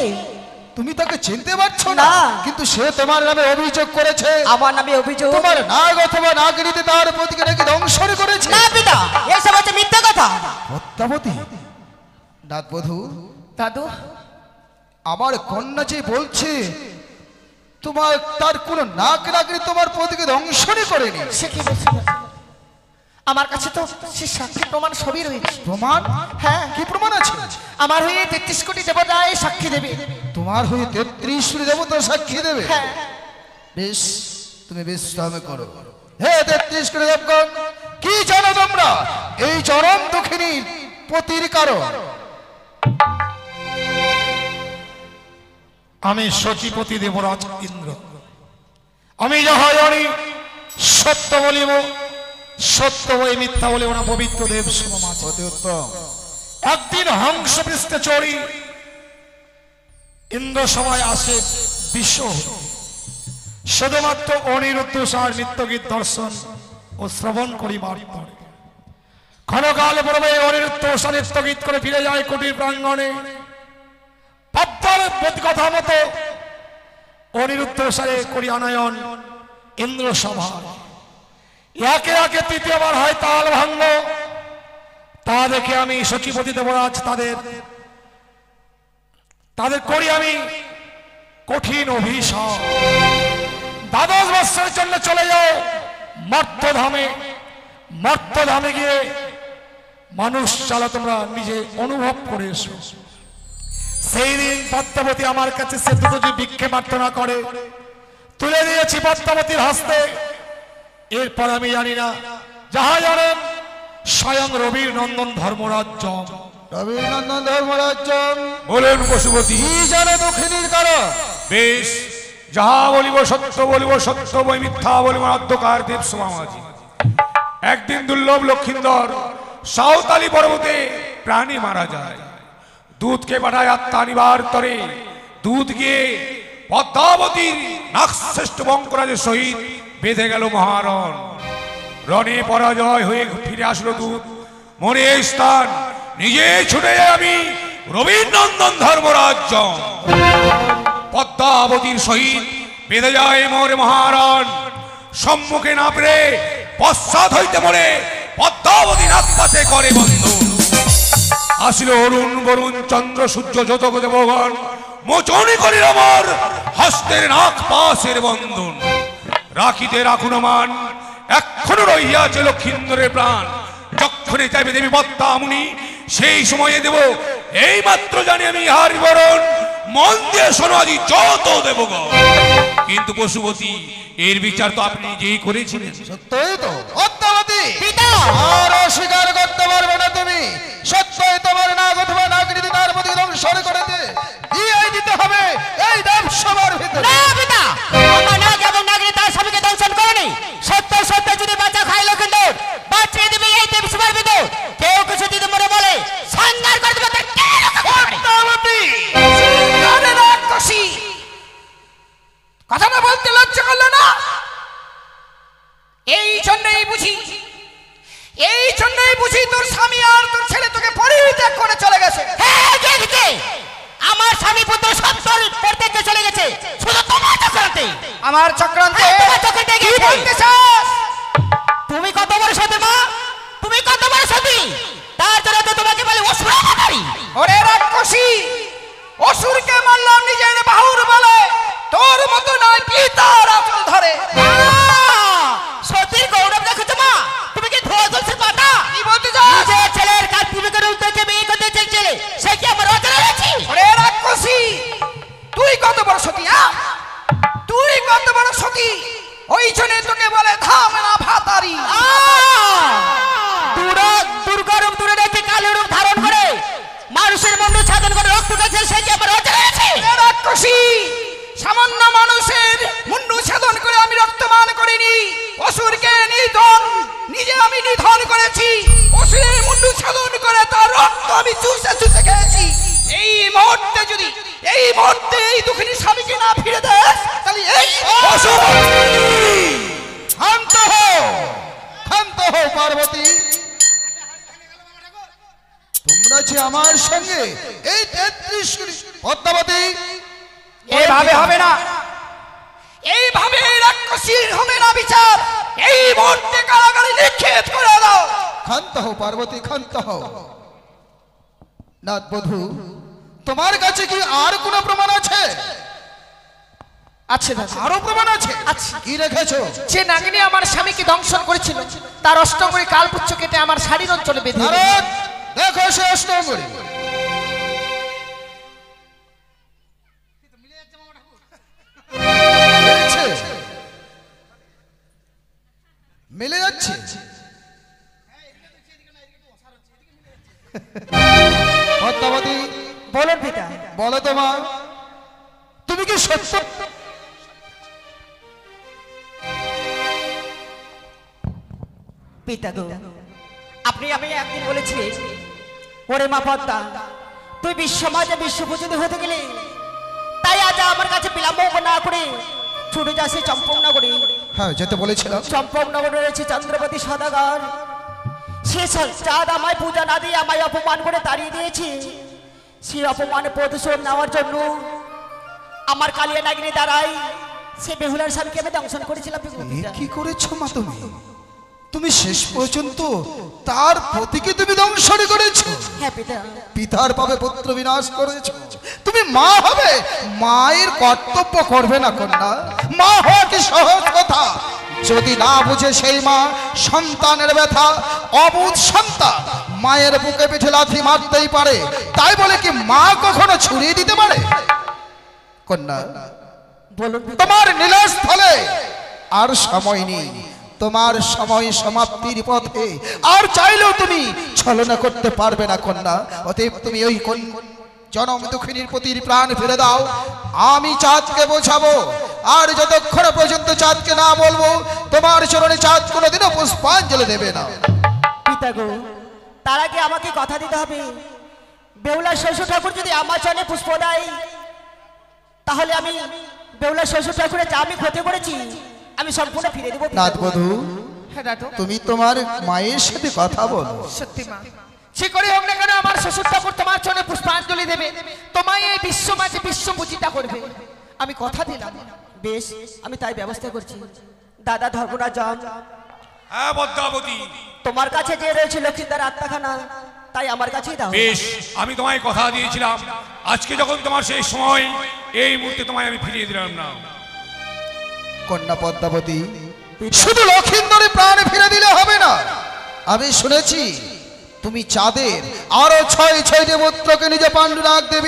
তুমি তাকে চিনতে পারছো না? না। কিন্তু সে তোমার নামে অভিযোগ করেছে। আমার নামে অভিযোগ? তোমার নাগ অথবা নাগিনীতে তার প্রতিকে নাকি দংশন করেছে। না পিতা, এসব হচ্ছে মিথ্যা কথা। পদ্মাবতী, নাগবধূ, দাদু, আমার কন্যা যে বলছে তোমার তার কোন নাক নাগিনী তোমার প্রতিকে দংশনই করেনি। সে কি বলছে? আমার কাছে তো সে সাক্ষী প্রমাণ সবই রয়েছে। প্রমাণ? হ্যাঁ, কি প্রমাণ আছে? আমার হয়ে 33 কোটি দেবতায় সাক্ষী দেবে। তোমার হয়ে 33 দেবতা সাক্ষী দেবে? হ্যাঁ। বেশ, তুমি বিশ্রাম করো। হে 33 কোটি দেবগণ, কি জানো তোমরা এই চরম দুঃখিনীর পতির কারণ? আমি সচিপতি দেবরাজ ইন্দ্র। আমি যাহা জানি সত্য বলিব, সত্য বই মিথ্যা বলিব না। পবিত্র দেব সমাজ অতি উত্তম। একদিন হংস পৃষ্ঠে চড়ি ইন্দ্র সভায় আসে বিশ্ব, শুধুমাত্র অনিরুদ্ধ সার নিত্যগীত দর্শন ও শ্রবণ করিবার পরে ক্ষণকাল পূর্বে অনিরুদ্ধ সার নিত্যগীত করে ফিরে যায় কুটির প্রাঙ্গণে। পদ্মার কথা মতো অনিরুদ্ধ সারে করি আনয়ন ইন্দ্র সভা। একে একে তৃতীয়বার হয় তাল ভাঙ্গ। তা দেখে আমি সচিপতি দেবরাজ তাদের করি আমি কঠিন অভিশাপ। 12 বৎসরের জন্য চলে যাও মর্তধামে। মর্তধামে গিয়ে মানুষ চালা তোমরা নিজে অনুভব করে এসো। সেই দিন পদ্মাবতী আমার কাছে সে দুটো যে ভিক্ষে প্রার্থনা করে তুলে দিয়েছি পদ্মাবতীর হস্তে। এরপর আমি জানি না, যাহা জানেন স্বয়ং রবির নন্দন ধর্মরাজ্য। রবিনন্দন ধর্মরাজ্য বলেন পশুপতি, কি জানো দুঃখিনীর কারণ? বেশ, যাহা বলিব সত্য বলিব, সত্য বই মিথ্যা বলিব। অধ্যকার দেব সমাজি একদিন দুর্লভ লক্ষিন্দর সাঁওতালি পর্বতে প্রাণী মারা যায়। দুধকে পাঠায় আত্মা নিবার তরে। দুধ গিয়ে পদ্মাবতীর নাগশ্রেষ্ঠ বঙ্করাজের সহিত বেঁধে গেল মহারণ। রণে পরাজয় হয়ে ফিরে আসলো দুধ। মনে এই স্থান নিজে ছুটে যাই আমি রবীন্দ্রনন্দন ধর্মরাজ্য। পদ্মাবতীর সহিত বেঁধে যায় মোরে মহারণ। সম্মুখে না পেরে পশ্চাৎ হইতে মরে পদ্মাবতী নাগপাশে করে বন্ধু। আসিল অরুণ বরুণ চন্দ্র সূর্য যতক দেবগণ। মোচনি করিল আমার হস্তের নাক পাশের বন্ধন। রাখিতে রাখুন মান, এখনো রহিয়াছে লক্ষিন্দরের প্রাণ। যক্ষণে চাইবে দেবী পদ্মামুনি, সেই সময়ে দেব এই মাত্র জানি আমি ইহার বিবরণ। মন দিয়ে শোনো আজি যত দেবগণ। কিন্তু পশুপতি, এর বিচার তো আপনি নিজেই করেছিলেন। সত্যই তো পদ্মাবতী, আর অস্বীকার করতে পারবে না তুমি। সত্যই তোমার নাগ অথবা নাগরিক তার প্রতি ধ্বংসন করে দিয়েই দিতে হবে এই দেব সবার ভিতরে। না পিতা, আমার নাগ এবং নাগরিক তার স্বামীকে দংশন করেনি। সত্য সত্য যদি বাঁচা খায় লক্ষিন্দর, বাঁচিয়ে দেবে এই দেব সবার ভিতর। কেউ কিছু যদি মনে বলে সংহার করে দেবে। পদ্মাবতী আরে রাক্ষসী, কথাটা বলতে লজ্জা করলো না? এই জন্যই বুঝি তোর স্বামী আর তোর ছেলে তোকে পরিত্যাগ করে চলে গেছে। হ্যাঁ, দেখতে আমার স্বামী পুত্র সব পড়তে চলে গেছে শুধু তোমার চক্রান্তে। আমার চক্রান্তে? তোমার চক্রান্তে কি গিয়েছে। বলতে চাস? তুমি কত বড় সতী মা, তুমি কত বড় সতী, তার জন্য তো তোমাকে বলে অসুর মারি। ওরে রাক্ষসী, অসুরকে মারলাম নিজের বাহুর বলে, তোর মতো নয় পিতার আঁচল ধরে। সতীর গৌরব দেখেছো মা, তুমি কি ধোয়া তুলসী পাতা? কি বলতে চাস? নিজের ছেলের কাজ পূর্বকে উত্তরকে বিয়ে করতে চেয়েছিলে, সে কি আমার অজানা আছে? ওরে রাক্ষসী, তুই কত বড় সতী? তুই কত বড় সতী? ওই জন্য তোকে বলে ধামনা ভাতারি। দুর্গরূপ দূরে রেখে কালো রূপ ধারণ করে মানুষের মন সাধন করে রক্ত গেছে, সে কি আমার অজানা আছে? রাক্ষসী, সামান্য মানুষের মুন্ডু ছেদন করে আমি রক্তমান করিনি। অসুরকে নিজে আমি নিধন করেছি। অসুরের মুন্ডু ছেদন করে তার রক্ত আমি চুষে চুষে খেয়েছি। এই মুহূর্তে এই দুঃখিনী স্বামীকে না ফিরে দেয়, তাহলে এই শান্ত হও পার্বতী। তোমরা যে আমার সঙ্গে এই 33 কোটি পদ্মাবতী, এইভাবে হবে না। এইভাবে রাক্ষসীর হবে না বিচার। এই মুহূর্তে কারাগারে নিক্ষেপ করে দাও। ক্ষান্ত হও পার্বতী, ক্ষান্ত হও। নাথ বধূ, তোমার কাছে কি আর কোনো প্রমাণ আছে? আছে দাদা, আরো প্রমাণ আছে? কি রেখেছো? যে নাগিনী আমার স্বামীকে দংশন করেছিল, তার অষ্টমী কালপুচ্ছ কেটে আমার শাড়ির অঞ্চলে বেঁধে নারদ, দেখো সে অষ্টমী। পদ্মাবতী বলুন পিতা। বলো তো মা, তুমি কি সত্য পিতা গো, আপনি আমি একদিন বলেছিলেন, ওরে মা পদ্মা, তুই বিশ্বমাজে বিশ্বপূজিত হতে গেলে, তাই আজ আমার কাছে বিলম্ব না করে ছুটে যাচ্ছে চম্পকনগরে। হ্যাঁ যেতে বলেছিলাম। চম্পকনগরে রয়েছে চন্দ্রপতি সদাগর। সে চাঁদ আমায় পূজা না দিয়ে আমায় অপমান করে তাড়িয়ে দিয়েছে। সেই অপমানে প্রতিশোধ নেওয়ার জন্য আমার কালিয়া নাগিনী দ্বারাই সে বেহুলার স্বামীকে আমি দংশন করেছিলাম। কি করেছো মা তুমি? তুমি শেষ পর্যন্ত তার প্রতিকে তুমি ধ্বংসন করেছো। হ্যাঁ পিতা। পিতার পাবে পুত্র বিনাশ করেছো। তুমি মা হবে, মায়ের কর্তব্য করবে না কন্যা? মা হওয়া কি সহজ কথা? যদি না বুঝে সেই মা সন্তানের ব্যথা, অবুঝ সন্তান মায়ের বুকে পিঠে লাথি মারতেই পারে, তাই বলে কি মা কখনো ছুড়িয়ে দিতে পারে? কন্যা, তোমার নীলাস্থলে আর সময় নেই, তোমার সময় সমাপ্তির পথে, আর চাইলেও তুমি ছলনা করতে পারবে না কন্যা। অতএব তুমি ওই জনম দুঃখিনীর পতির প্রাণ ফিরে দাও। আমি চাঁদকে বোঝাবো, আর যতক্ষণ পর্যন্ত চাঁদকে না বলবো, তোমার চরণে চাঁদ কোনোদিনও পুষ্পাঞ্জলি দেবে না। পিতা গো, তার আগে আমাকে কথা দিতে হবে, বেহুলার শ্বশুর ঠাকুর যদি আমার চরণে পুষ্প দেয়, তাহলে আমি বেহুলার শ্বশুর ঠাকুরের যা আমি ক্ষতি করেছি আমি সম্পূর্ণ ফিরে দেবো। নাথবধূ, হ্যাঁ দাদু। তুমি তোমার মায়ের সাথে কথা বলো। সত্যি মা, সে করে হোক না কেন আমার শ্বশুর ঠাকুর তোমার চরণে পুষ্পাঞ্জলি দেবে, তোমায় এই বিশ্ব মাঝে বিশ্ব পূজিতা করবে, আমি কথা দিলাম। বেশ, আমি তাই ব্যবস্থা করছি। দাদা ধর্মরাজ, হ্যাঁ পদ্মাবতী, তোমার কাছে যে রয়েছে লক্ষ্মীদার আত্মাখানা, তাই আমার কাছেই দাও। বেশ, আমি তোমায় কথা দিয়েছিলাম, আজকে যখন তোমার সেই সময়, এই মুহূর্তে তোমায় আমি ফিরিয়ে দিলাম না। কন্যা পদ্মাবতী, শুধু লক্ষিন্দরে প্রাণ ফিরে দিলে হবে না। আমি শুনেছি তুমি চাঁদের আরো 6 দেবত্রকে নিজে পাণ্ডু নাগ দিয়ে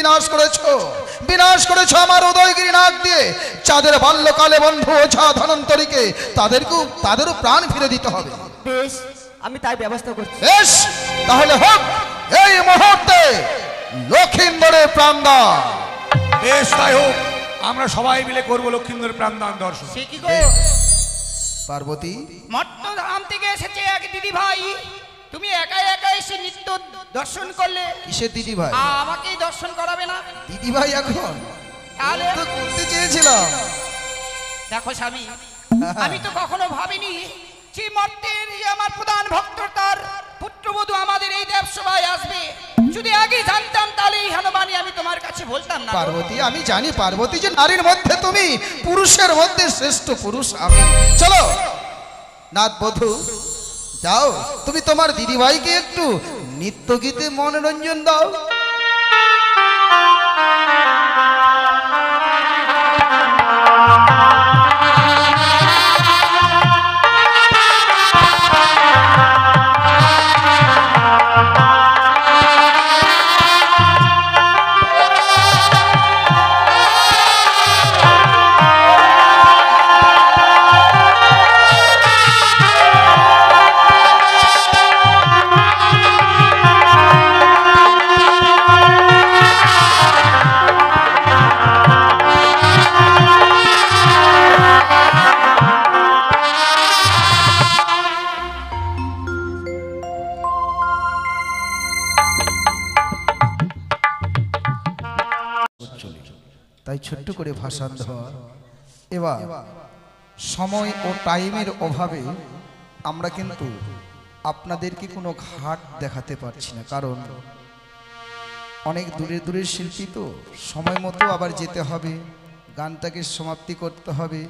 বিনাশ করেছো আমার উদয়গিরি নাগ দিয়ে। চাঁদের বাল্যকালে বন্ধু ওঝা ধনন্তরীকে তাদেরও প্রাণ ফিরে দিতে হবে। বেশ, আমি তাই ব্যবস্থা করছি। বেশ, তাহলে হোক এই মুহূর্তে লক্ষিন্দরের প্রাণদান। বেশ, তাই হোক, আমরা সবাই মিলে করবো লক্ষিন্দরের প্রাণদান দর্শন। সে কি গো, পার্বতী, মট্টধাম থেকে এসেছে এক দিদি ভাই, তুমি একা একা এসে নিত্য দর্শন করলে, কিসের দিদি ভাই? আমাকেই দর্শন করাবে না? দিদি ভাই এখন তাহলে তো করতে চেয়েছিলাম। দেখো স্বামী, আমি তো কখনো ভাবিনি যে মর্তের যে আমার প্রধান ভক্ত তার পুত্রবধূ আমাদের এই দেবসভায় আসবে। যদি আগে জানতাম তাহলে এই হনুমানি আমি তোমার কাছে বলতাম না। পার্বতী, আমি জানি পার্বতী যে নারীর মধ্যে তুমি, পুরুষের মধ্যে শ্রেষ্ঠ পুরুষ আমি। চলো নাথবধূ, যাও তুমি তোমার দিদিভাইকে একটু নৃত্য গীতে মনোরঞ্জন দাও। তাই ছোট্ট করে ভাষণ দেওয়া। এবার সময় ও টাইমের অভাবে আমরা কিন্তু আপনাদেরকে কোনো ঘাট দেখাতে পারছি না, কারণ অনেক দূরের শিল্পী তো, সময় মতো আবার যেতে হবে, গানটাকে সমাপ্তি করতে হবে,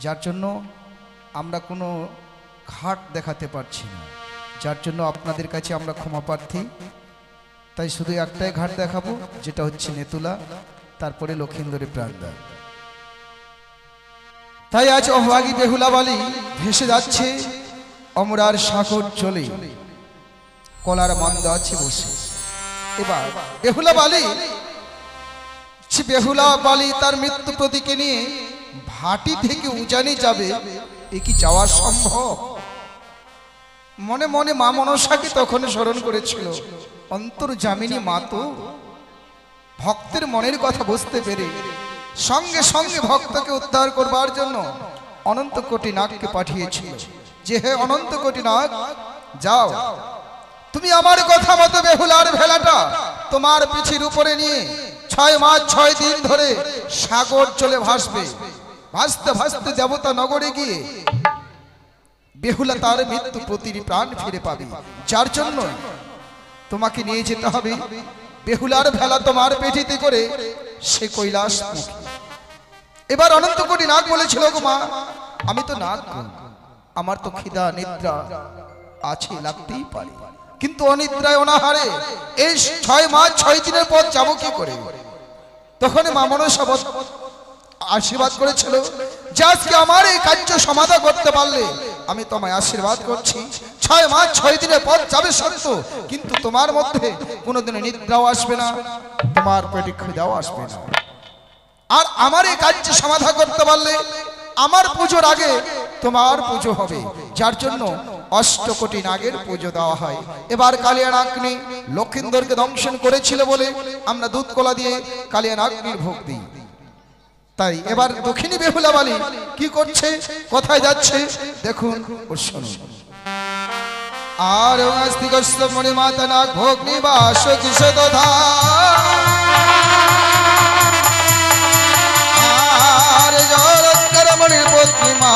যার জন্য আমরা কোনো ঘাট দেখাতে পারছি না, যার জন্য আপনাদের কাছে আমরা ক্ষমা প্রার্থী। তাই শুধু একটাই ঘাট দেখাবো, যেটা হচ্ছে নেতুলা, তারপরে লক্ষিন্দরের প্রাণদান। তাই আজ অভাগী বেহুলা বালি ভেসে যাচ্ছে অমরার সাগর চলে, কলার মন্দ আছে বসে। এবার বেহুলা বালি তার মৃত্যু প্রতীকে নিয়ে ভাটি থেকে উজানি যাবে, এ কি যাওয়া সম্ভব? মনে মনে মা মনসাকে তখন স্মরণ করেছিল। অন্তর্যামিনী মা তো ভক্তের মনের কথা বুঝতে পেরে সঙ্গে সঙ্গে ভক্তকে উদ্ধার করবার জন্য অনন্ত কোটি নাগকে পাঠিয়েছিল যে হে অনন্ত কোটি নাগ, যাও তুমি আমার কথা মতো বেহুলার ভেলাটা তোমার পিঠির উপরে নিয়ে 6 মাস 6 দিন ধরে সাগর চলে ভাসবে। ভাসতে ভাসতে দেবতা নগরে গিয়ে বেহুলা তার মৃত্যু প্রতিটি প্রাণ ফিরে পাবে, যার জন্য তোমাকে নিয়ে যেতে হবে বেহুলার ভেলা তোমার পেটিতে করে সে কৈলাস মুখী। এবার অনন্ত কোটি নাগ বলেছিল, গো মা আমি তো নাগ, আমার তো খিদা নিদ্রা আছে, লাগতেই পারে, কিন্তু অনিদ্রায় অনাহারে এই 6 মাস 6 দিনের পর যাবো কি করে? তখন মা মনসা আশীর্বাদ করেছিল যে আজকে আমার এই কার্য সমাধা করতে পারলে আমি তোমায় আশীর্বাদ করছি 6 মাস 6 দিনের পর যাবে সত্য, কিন্তু তোমার মধ্যে কোনোদিনও নিদ্রাও আসবে না, তোমার পেটে খিদাও আসবে না। আর আমার এই কার্য সমাধা করতে পারলে আমার পুজোর আগে তোমার পুজো হবে, যার জন্য 8 কোটি নাগের পুজো দেওয়া হয়। এবার কালিয়া নাগনি লক্ষিন্দরকে দংশন করেছিল বলে আমরা দুধ কলা দিয়ে কালিয়া নাগনির ভোগ দিই। তাই এবার দক্ষিণী বেহুলা বালি কি করছে, কোথায় যাচ্ছে দেখুন ও শুনুন। আর অস্তিকস্ত মণি মাতা নাগ ভোগ নিবাস কিশোদধা, আর জলৎকর মণির পত্নী মা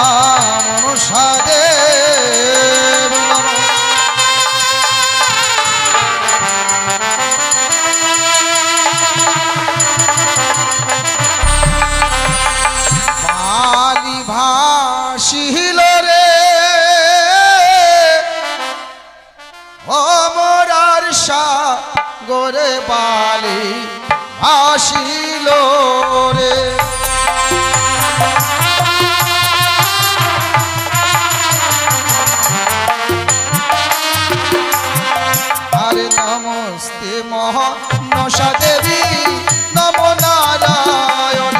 মনসা দেবী নমঃ। বালি ভাসিল রে অমরার সাগরে, বালি ভাসিল রে আরে নমস্তে মনসা দেবী নমো নারায়ণ।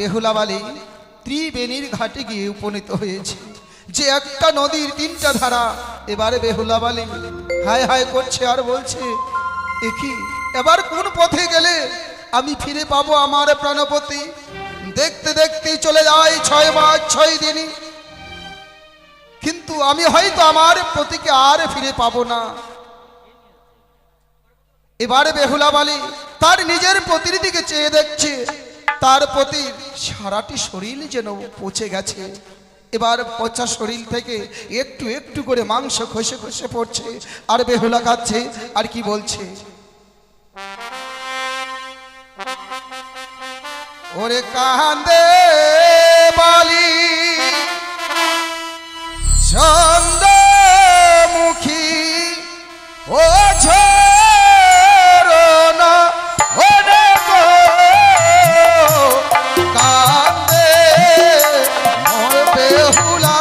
বেহুলা বালি ত্রিবেণীর ঘাটে গিয়ে উপনীত হয়েছে। যে একটা নদীর তিনটা ধারা, এবারে বেহুলা বালি হায় হায় করছে আর বলছে, একই এবার কোন পথে গেলে আমি ফিরে পাবো আমার প্রাণপতি? দেখতে দেখতেই চলে যায় 6 মাস 6 দিন, কিন্তু আমি হয়তো আমার পতিকে আর ফিরে পাবো না। এবারে বেহুলা বালি তার নিজের পতির দিকে চেয়ে দেখছে, তার পতির সারাটি শরীর যেন পচে গেছে। এবার পচা শরীর থেকে একটু একটু করে মাংস খসে খসে পড়ছে, আর বেহুলা খাচ্ছে আর কি বলছে, ওরে কান্দে বালি চন্দ্রমুখী ও ঝরনা ওরে গো কান্দে মোর বেহুলা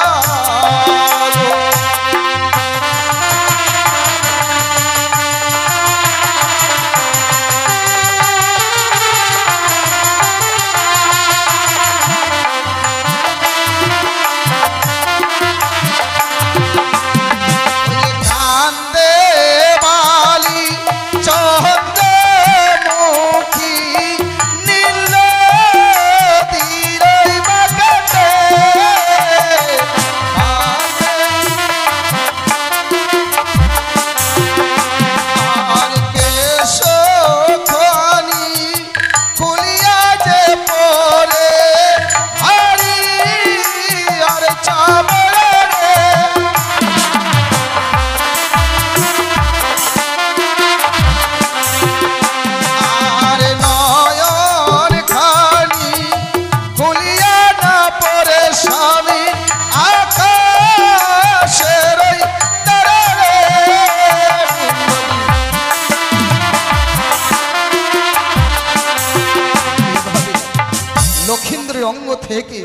অঙ্গ থেকে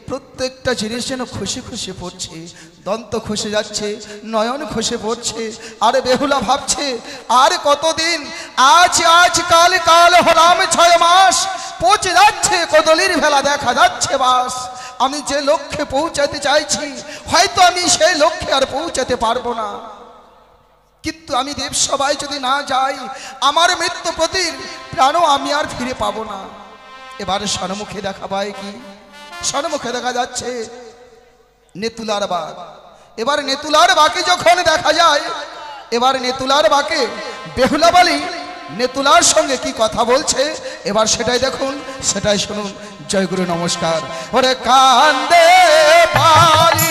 প্রত্যেকটা জিনিস যেন খুশি খুশি পড়ছে, দন্ত খসে যাচ্ছে, নয়ন খসে পড়ছে। আর বেহুলা ভাবছে, আর কতদিন, আজ আজ কাল কাল হলাম 6 মাস, পৌঁছে যাচ্ছে কদলির ভেলা দেখা যাচ্ছে বাস। আমি যে লক্ষ্যে পৌঁছাতে চাইছি হয়তো আমি সেই লক্ষ্যে আর পৌঁছাতে পারবো না, কিন্তু আমি দেবসভায় যদি না যাই আমার মৃত্যু প্রতির প্রাণও আমি আর ফিরে পাবো না। এবারে সন্মুখে দেখা পায় কি? সন্মুখে দেখা যাচ্ছে নেতুলার বাগ। এবার নেতুলার বাকে যখন দেখা যায়, এবার নেতুলার বাকে বেহুলা বালি নেতুলার সঙ্গে কি কথা বলছে, এবার সেটাই দেখুন, সেটাই শুনুন। জয় গুরু, নমস্কার। ওরে কান্দে বালি